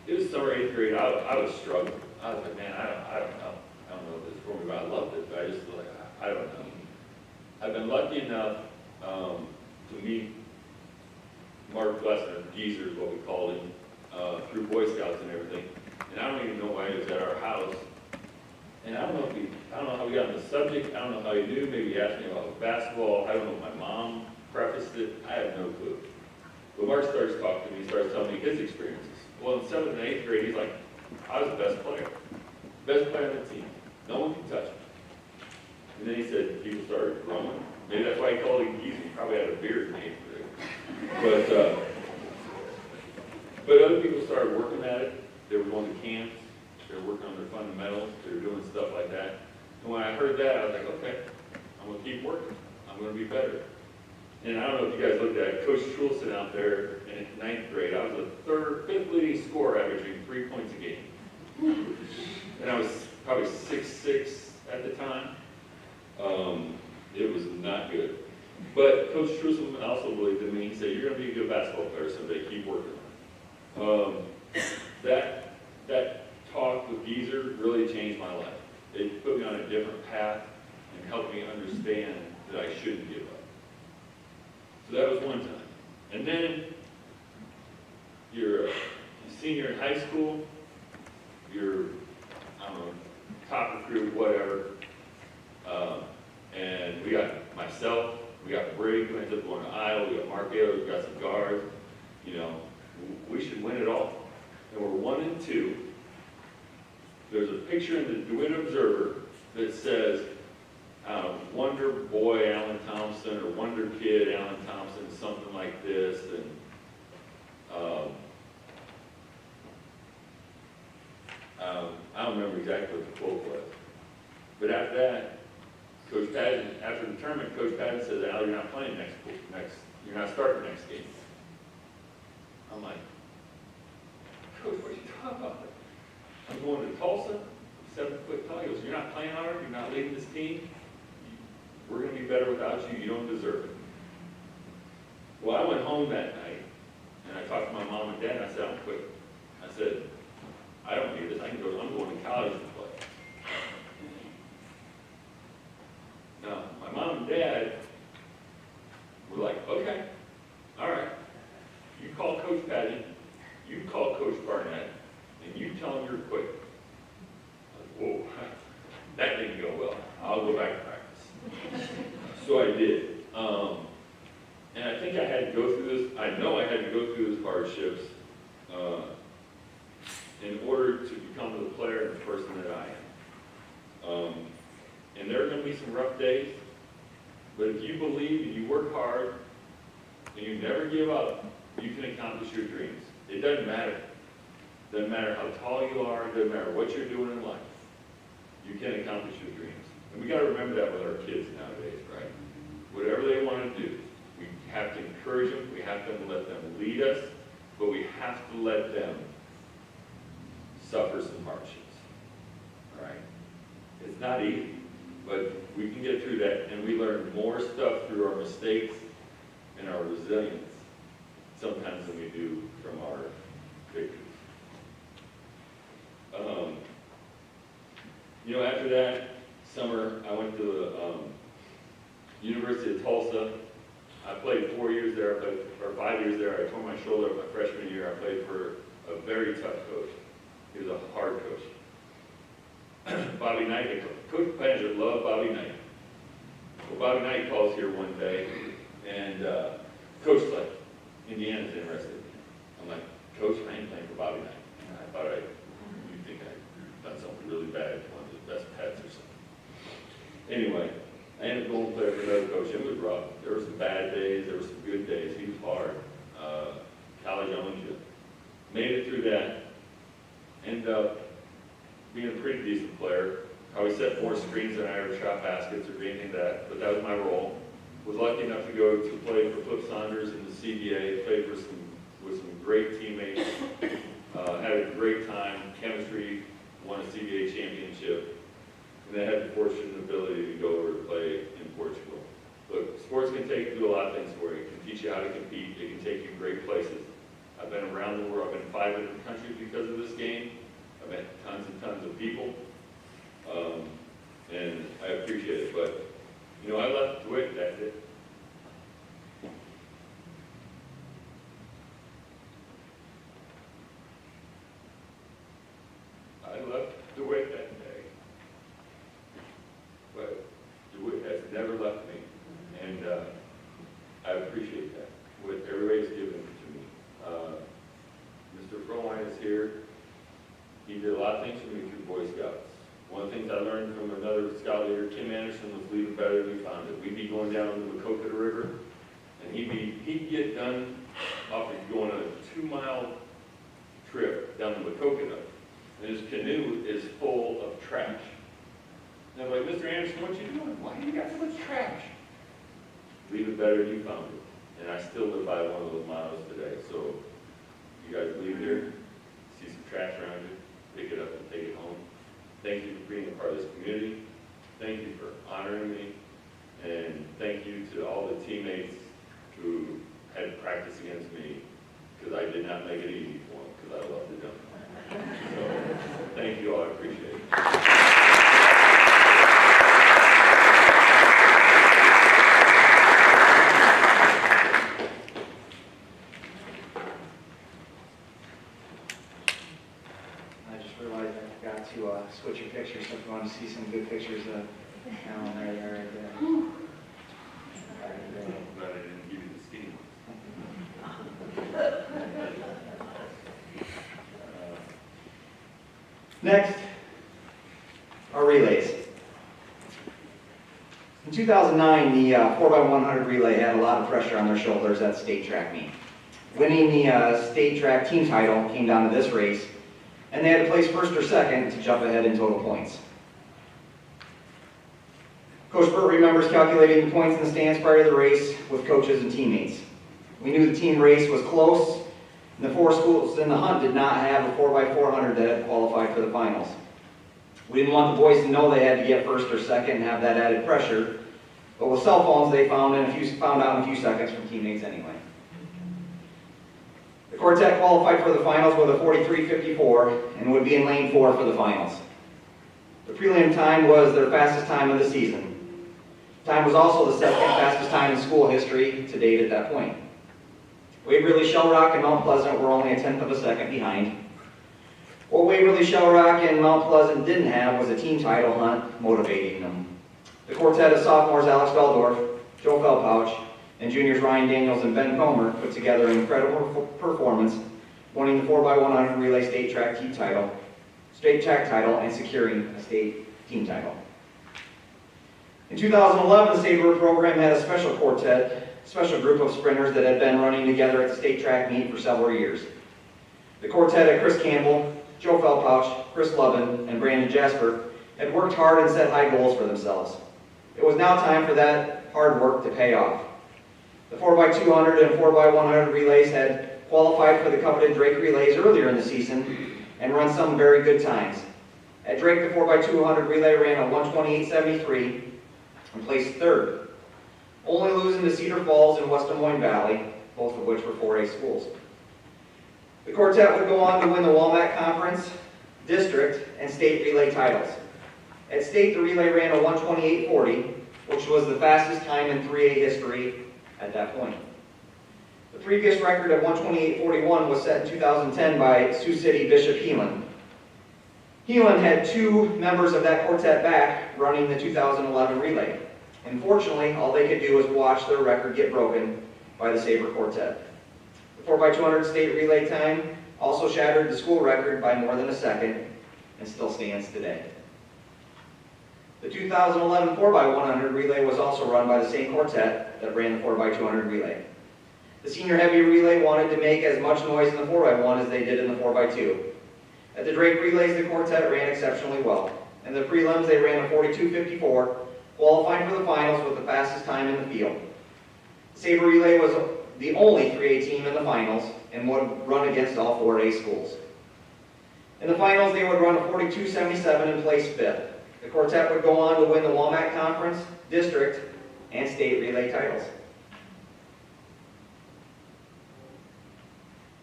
It was summer 8th grade. I was struggling. I was like, man, I don't know. I don't know if this is for me, but I loved it. But I just like, I don't know. I've been lucky enough to meet Mark Glessner, Geezer is what we called him, through Boy Scouts and everything. And I don't even know why he was at our house. And I don't know how we got on the subject. I don't know how he knew. Maybe he asked me about basketball. I don't know if my mom prefaced it. I have no clue. But Mark starts talking to me. He starts telling me his experiences. Well, in 7th and 8th grade, he's like, I was the best player. Best player on the team. No one could touch me. And then he said people started growing. Maybe that's why he called him Geezer. He probably had a beard in 8th grade. But other people started working at it. They were going to camps. They were working on their fundamentals. They were doing stuff like that. And when I heard that, I was like, okay, I'm going to keep working. I'm going to be better. And I don't know if you guys looked at Coach Trulson out there in 9th grade. I was the fifth leading scorer, averaging 3 points a game. And I was probably 6'6" at the time. It was not good. But Coach Trulson also believed in me. He said, you're going to be a good basketball player someday. Keep working on it. That talk with Geezer really changed my life. It put me on a different path and helped me understand that I shouldn't give up. So that was one time. And then you're a senior in high school, you're, I don't know, top recruit, whatever. And we got myself, we got Brigg, who ends up going to Iowa, we got Mark Ayler, we got some guards. You know, we should win it all. And we're 1-2. There's a picture in the DeWitt Observer that says, Wonder Boy Alan Thompson or Wonder Kid Alan Thompson, something like this. And I don't remember exactly what the quote was. But after that, Coach Patton, after the tournament, Coach Patton says, Al, you're not playing you're not starting next game. I'm like, Coach, what are you talking about? I'm going to Tulsa, 7 foot tall. He goes, you're not playing hard, you're not leading this team. We're going to be better without you. You don't deserve it. Well, I went home that night, and I talked to my mom and dad, and I said, I'm quitting. I said, I don't need this. I'm going to college to play. Now, my mom and dad were like, okay, all right. You call Coach Patton, you call Coach Barnett, and you tell him you're quitting. I was like, whoa, that didn't go well. I'll go back to practice. So I did. And I think I had to go through this. I know I had to go through those hardships in order to become the player and the person that I am. And there are going to be some rough days, but if you believe and you work hard and you never give up, you can accomplish your dreams. It doesn't matter. It doesn't matter how tall you are. It doesn't matter what you're doing in life. You can accomplish your dreams. And we got to remember that with our kids nowadays, right? Whatever they want to do, we have to encourage them. We have to let them lead us, but we have to let them suffer some hardships, all right? It's not easy, but we can get through that, and we learn more stuff through our mistakes and our resilience sometimes than we do from our victories. You know, after that summer, I went to the University of Tulsa. I played 4 years there, or 5 years there. I tore my shoulder my freshman year. I played for a very tough coach. He was a hard coach. Bobby Knight, Coach Panger loved Bobby Knight. Well, Bobby Knight calls here one day, and Coach like, Indiana's interested. I'm like, Coach, I ain't playing for Bobby Knight. And I thought you think I'd done something really bad, one of his best pets or something. Anyway, I ended up going to play for another coach. It was rough. There were some bad days. There were some good days. He was hard. we set more screens than I ever shot baskets or anything like that, but that was my role. Was lucky enough to go to play for Flip Saunders in the CBA, played with some great teammates, had a great time, chemistry, won a CBA championship, and then had the fortunate ability to go over to play in Portugal. Look, sports can do a lot of things for you. It can teach you how to compete. It can take you great places. I've been around the world. I've been in 5 different countries because of this game. I've met tons and tons of people, and I appreciate it. But, you know, I left DeWitt that day. I left DeWitt that day, but DeWitt has never left me, and I appreciate that, what everybody's given to me. Mr. Frohline is here. He did a lot of things for me through Boy Scouts. One of the things I learned from another scout leader, Tim Anderson, was leave it better than we found it. We'd be going down the Maquoketa River, and he'd get done off of going on a 2-mile trip down the Maquoketa, and his canoe is full of trash. And I'm like, Mr. Anderson, what you doing? Why you got so much trash? Leave it better than you found it. And I still live by one of those mottos today. So you guys leave here, see some trash around you, pick it up and take it home. Thank you for being a part of this community. Thank you for honoring me. And thank you to all the teammates who had to practice against me, because I did not make it easy for them, because I love to dunk. So thank you all, I appreciate it. I just realized I forgot to switch your pictures, so if you want to see some good pictures of Alan, there you are right there. But I didn't give you the skinny ones. Next, our relays. In 2009, the 4x100 relay had a lot of pressure on their shoulders at state track meet. Winning the state track team title came down to this race, and they had to place first or second to jump ahead in total points. Coach Burt remembers calculating the points in the stands prior to the race with coaches and teammates. We knew the team race was close, and the 4 schools in the hunt did not have a 4x400 that had qualified for the finals. We didn't want the boys to know they had to get first or second and have that added pressure, but with cell phones they found out in a few seconds from teammates anyway. The quartet qualified for the finals with a 43.54 and would be in lane 4 for the finals. The prelim time was their fastest time of the season. Time was also the second fastest time in school history to date at that point. Waverly, Shell Rock, and Mount Pleasant were only a 1/10 of a second behind. What Waverly, Shell Rock, and Mount Pleasant didn't have was a team title hunt motivating them. The quartet of sophomores Alex Beldorf, Joe Feldpouch, and juniors Ryan Daniels and Ben Comer put together an incredible performance, winning the 4x100 relay state track title, and securing a state team title. In 2011, the Sabre program had a special group of sprinters that had been running together at the state track meet for several years. The quartet of Chris Campbell, Joe Feldpouch, Chris Lovin, and Brandon Jasper had worked hard and set high goals for themselves. It was now time for that hard work to pay off. The 4x200 and 4x100 relays had qualified for the coveted Drake relays earlier in the season and run some very good times. At Drake, the 4x200 relay ran a 128.73 and placed third, only losing to Cedar Falls and West Des Moines Valley, both of which were 4A schools. The quartet would go on to win the Walmart Conference, District, and State relay titles. At State, the relay ran a 128.40, which was the fastest time in 3A history at that point. The previous record of 128.41 was set in 2010 by Sioux City Bishop Heelan. Heelan had 2 members of that quartet back running the 2011 relay. Unfortunately, all they could do was watch their record get broken by the Sabre quartet. The 4x200 state relay time also shattered the school record by more than a second and still stands today. The 2011 4x100 relay was also run by the same quartet that ran the 4x200 relay. The senior heavy relay wanted to make as much noise in the 4x1 as they did in the 4x2. At the Drake relays, the quartet ran exceptionally well. In the prelims, they ran a 42.54, qualifying for the finals with the fastest time in the field. Saber relay was the only 3A team in the finals and would run against all 4A schools. In the finals, they would run a 42.77 and place fifth. The quartet would go on to win the Walmart Conference, district, and state relay titles.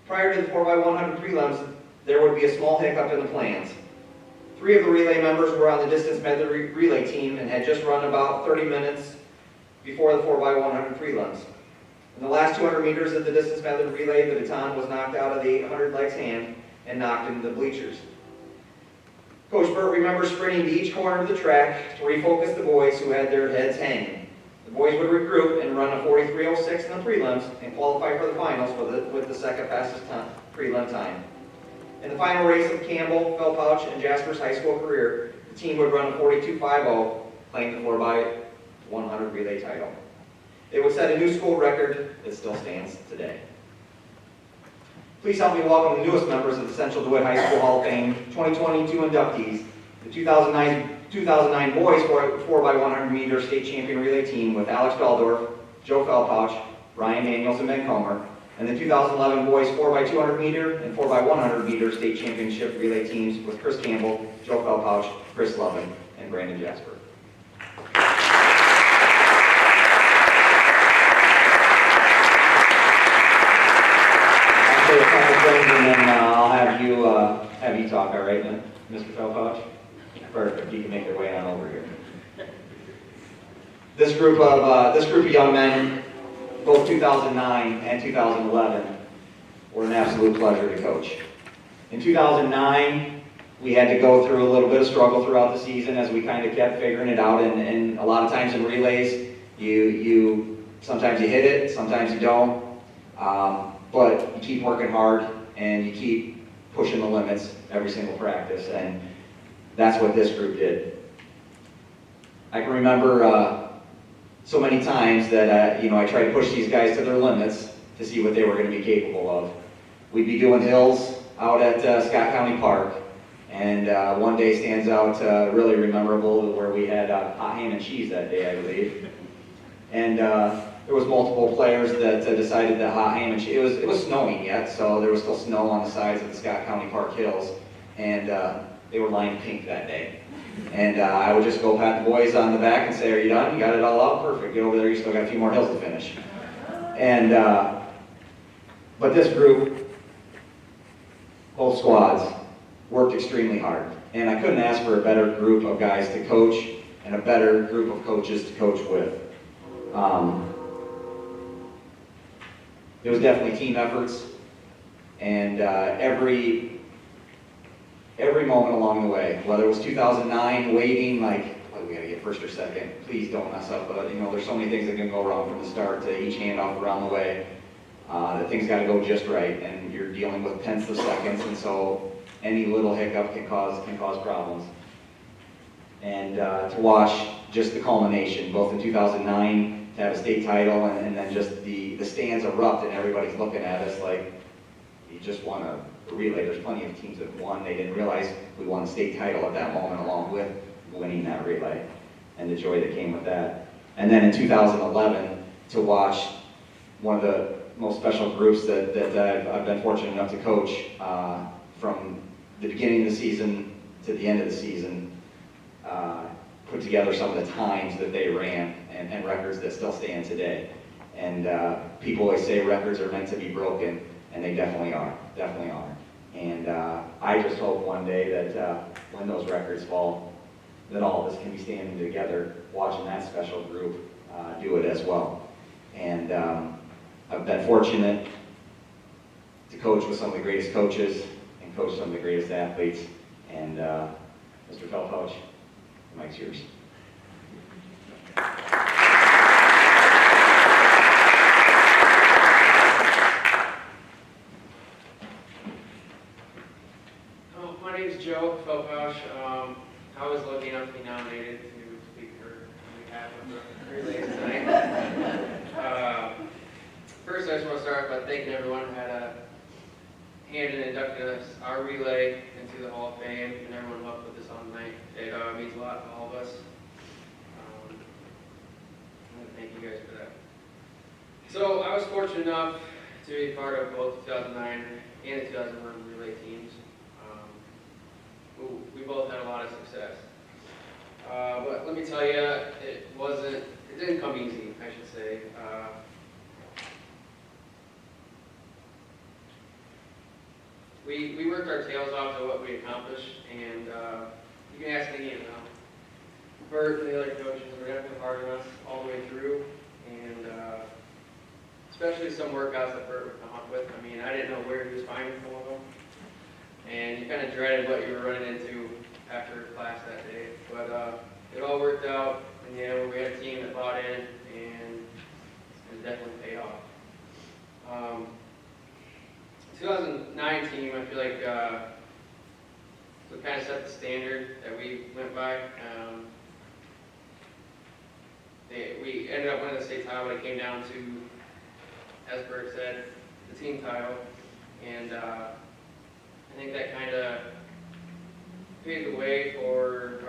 Prior to the 4x100 prelims, there would be a small hiccup in the plans. 3 of the relay members were on the distance medley relay team and had just run about 30 minutes before the 4x100 prelims. In the last 200 meters of the distance medley relay, the baton was knocked out of the 800 leg's hand and knocked into the bleachers. Coach Burt remembers sprinting to each corner of the track to refocus the boys who had their heads hanging. The boys would regroup and run a 43.06 in the prelims and qualify for the finals with the second fastest prelim time. In the final race of Campbell, Felpouch, and Jasper's high school career, the team would run a 42.50, claim the 4x100 relay title. They would set a new school record that still stands today. Please help me welcome the newest members of the Central DeWitt High School Hall of Fame 2022 inductees, the 2009 boys 4x100 meter state champion relay team with Alex Beldorf, Joe Felpouch, Ryan Daniels, and Ben Comer, and the 2011 boys 4x200 meter and 4x100 meter state championship relay teams with Chris Campbell, Joe Felpouch, Chris Lovin, and Brandon Jasper. I'll say a couple things and then I'll have you talk, all right, Mr. Felpouch? Perfect, you can make your way on over here. This group of young men, both 2009 and 2011, were an absolute pleasure to coach. In 2009, we had to go through a little bit of struggle throughout the season as we kind of kept figuring it out, and a lot of times in relays, sometimes you hit it, sometimes you don't, but you keep working hard and you keep pushing the limits every single practice, and that's what this group did. I can remember so many times that I tried to push these guys to their limits to see what they were going to be capable of. We'd be doing hills out at Scott County Park, and one day stands out really memorable where we had hot ham and cheese that day, I believe. And there was multiple players that decided that hot ham and cheese, it was snowing yet, so there was still snow on the sides of the Scott County Park hills, and they were lined pink that day. And I would just go pat the boys on the back and say, "Are you done? You got it all out? Perfect. Get over there. You still got a few more hills to finish." And but this group, both squads, worked extremely hard. And I couldn't ask for a better group of guys to coach and a better group of coaches to coach with. It was definitely team efforts, and every moment along the way, whether it was 2009 waiting, like, we gotta get first or second, please don't mess up, there's so many things that can go wrong from the start to each handoff around the way, that things gotta go just right, and you're dealing with tenths of seconds, and so any little hiccup can cause problems. And to watch just the culmination, both in 2009 to have a state title, and then just the stands erupt and everybody's looking at us like, you just won a relay. There's plenty of teams that won. They didn't realize we won the state title at that moment along with winning that relay and the joy that came with that. And then in 2011, to watch one of the most special groups that I've been fortunate enough to coach from the beginning of the season to the end of the season, put together some of the times that they ran and records that still stand today. And people always say records are meant to be broken, and they definitely are. And I just hope one day that when those records fall, that all of us can be standing together watching that special group do it as well. And I've been fortunate to coach with some of the greatest coaches and coach some of the greatest athletes. And Mr. Felpouch, the mic's yours. My name is Joe Felpouch. I was lucky enough to be nominated to speak on behalf of the relay tonight. First, I just want to start by thanking everyone who had hand in inducting us, our relay into the Hall of Fame, and everyone who helped with this on tonight. It means a lot to all of us. I want to thank you guys for that. So I was fortunate enough to be part of both 2009 and the 2001 relay teams. We both had a lot of success. But let me tell you, it didn't come easy, I should say. We worked our tails off to what we accomplished, and you can ask any of them. Bert and the other coaches were definitely hard on us all the way through, and especially some workouts that Bert would come up with. I mean, I didn't know where he was finding some of them, and you kind of dreaded what you were running into after class that day. But it all worked out, and yeah, we had a team that bought in, and it definitely paid off. 2009 team, I feel like we kind of set the standard that we went by. We ended up winning the state title, but it came down to, as Bert said, the team title, and I think that kind of paved the way for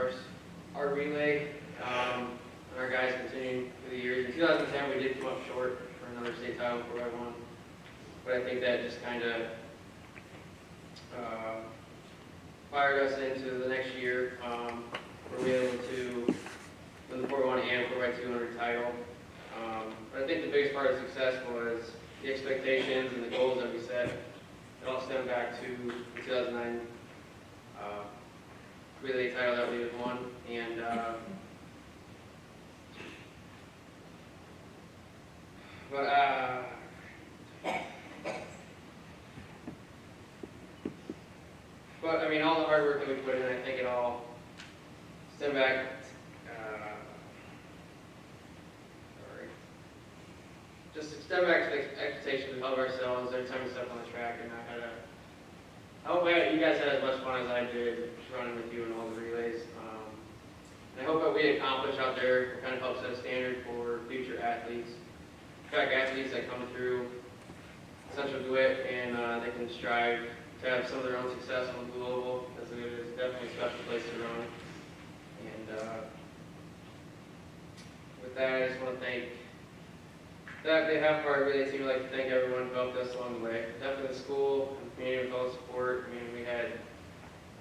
our relay and our guys continuing through the years. In 2010, we did come up short for another state title before I won. But I think that just kind of fired us into the next year where we were able to win the 4x1 and 4x200 title. But I think the biggest part of success was the expectations and the goals that we set. It all stemmed back to the 2009 relay title that we had won. And But I mean, all the hard work that we put in, I think it all stemmed back. Just stem back to the expectations we held of ourselves every time we stepped on the track, and I hope you guys had as much fun as I did running with you in all the relays. And I hope that we accomplish out there kind of help set a standard for future athletes, track athletes that come through Central DeWitt, and they can strive to have some of their own success on the global, because it is definitely a special place to run. And with that, I just want to thank that behalf of our relay team. I'd like to thank everyone who helped us along the way. Definitely the school and community with all the support. I mean, we had a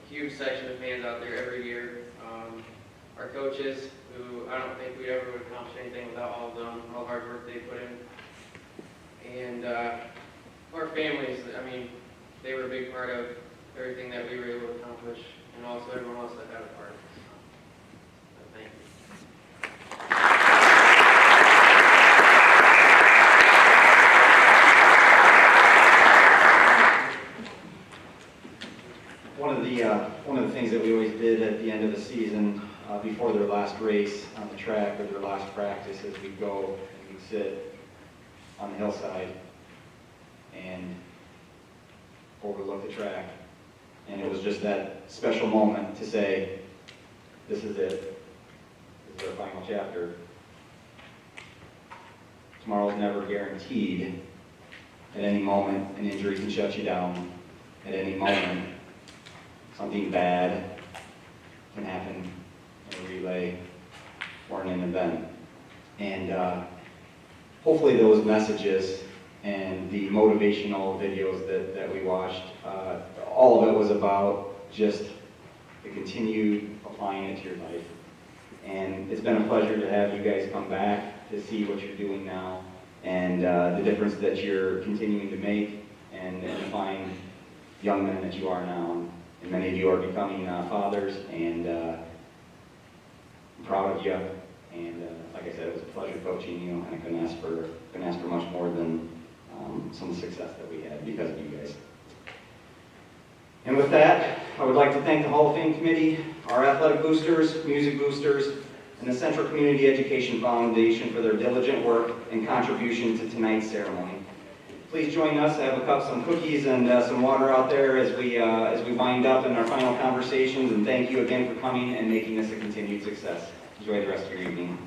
huge section of fans out there every year. Our coaches, who I don't think we ever would accomplish anything without all of them, all the hard work they put in. And our families, I mean, they were a big part of everything that we were able to accomplish, and also everyone else that had a part. So, thank you. One of the things that we always did at the end of the season, before their last race on the track or their last practice, is we'd go and we'd sit on the hillside and overlook the track. And it was just that special moment to say, this is it. This is our final chapter. Tomorrow's never guaranteed. At any moment, an injury can shut you down. At any moment, something bad can happen in a relay or in an event. And hopefully those messages and the motivational videos that we watched, all of it was about just to continue applying it to your life. And it's been a pleasure to have you guys come back to see what you're doing now and the difference that you're continuing to make and the fine young men that you are now. And many of you are becoming fathers, and I'm proud of you. And like I said, it was a pleasure coaching you, and I couldn't ask for much more than some of the success that we had because of you guys. And with that, I would like to thank the Hall of Fame Committee, our athletic boosters, music boosters, and the Central Community Education Foundation for their diligent work and contribution to tonight's ceremony. Please join us. I have some cookies and some water out there as we wind up in our final conversations. And thank you again for coming and making this a continued success. Enjoy the rest of your evening.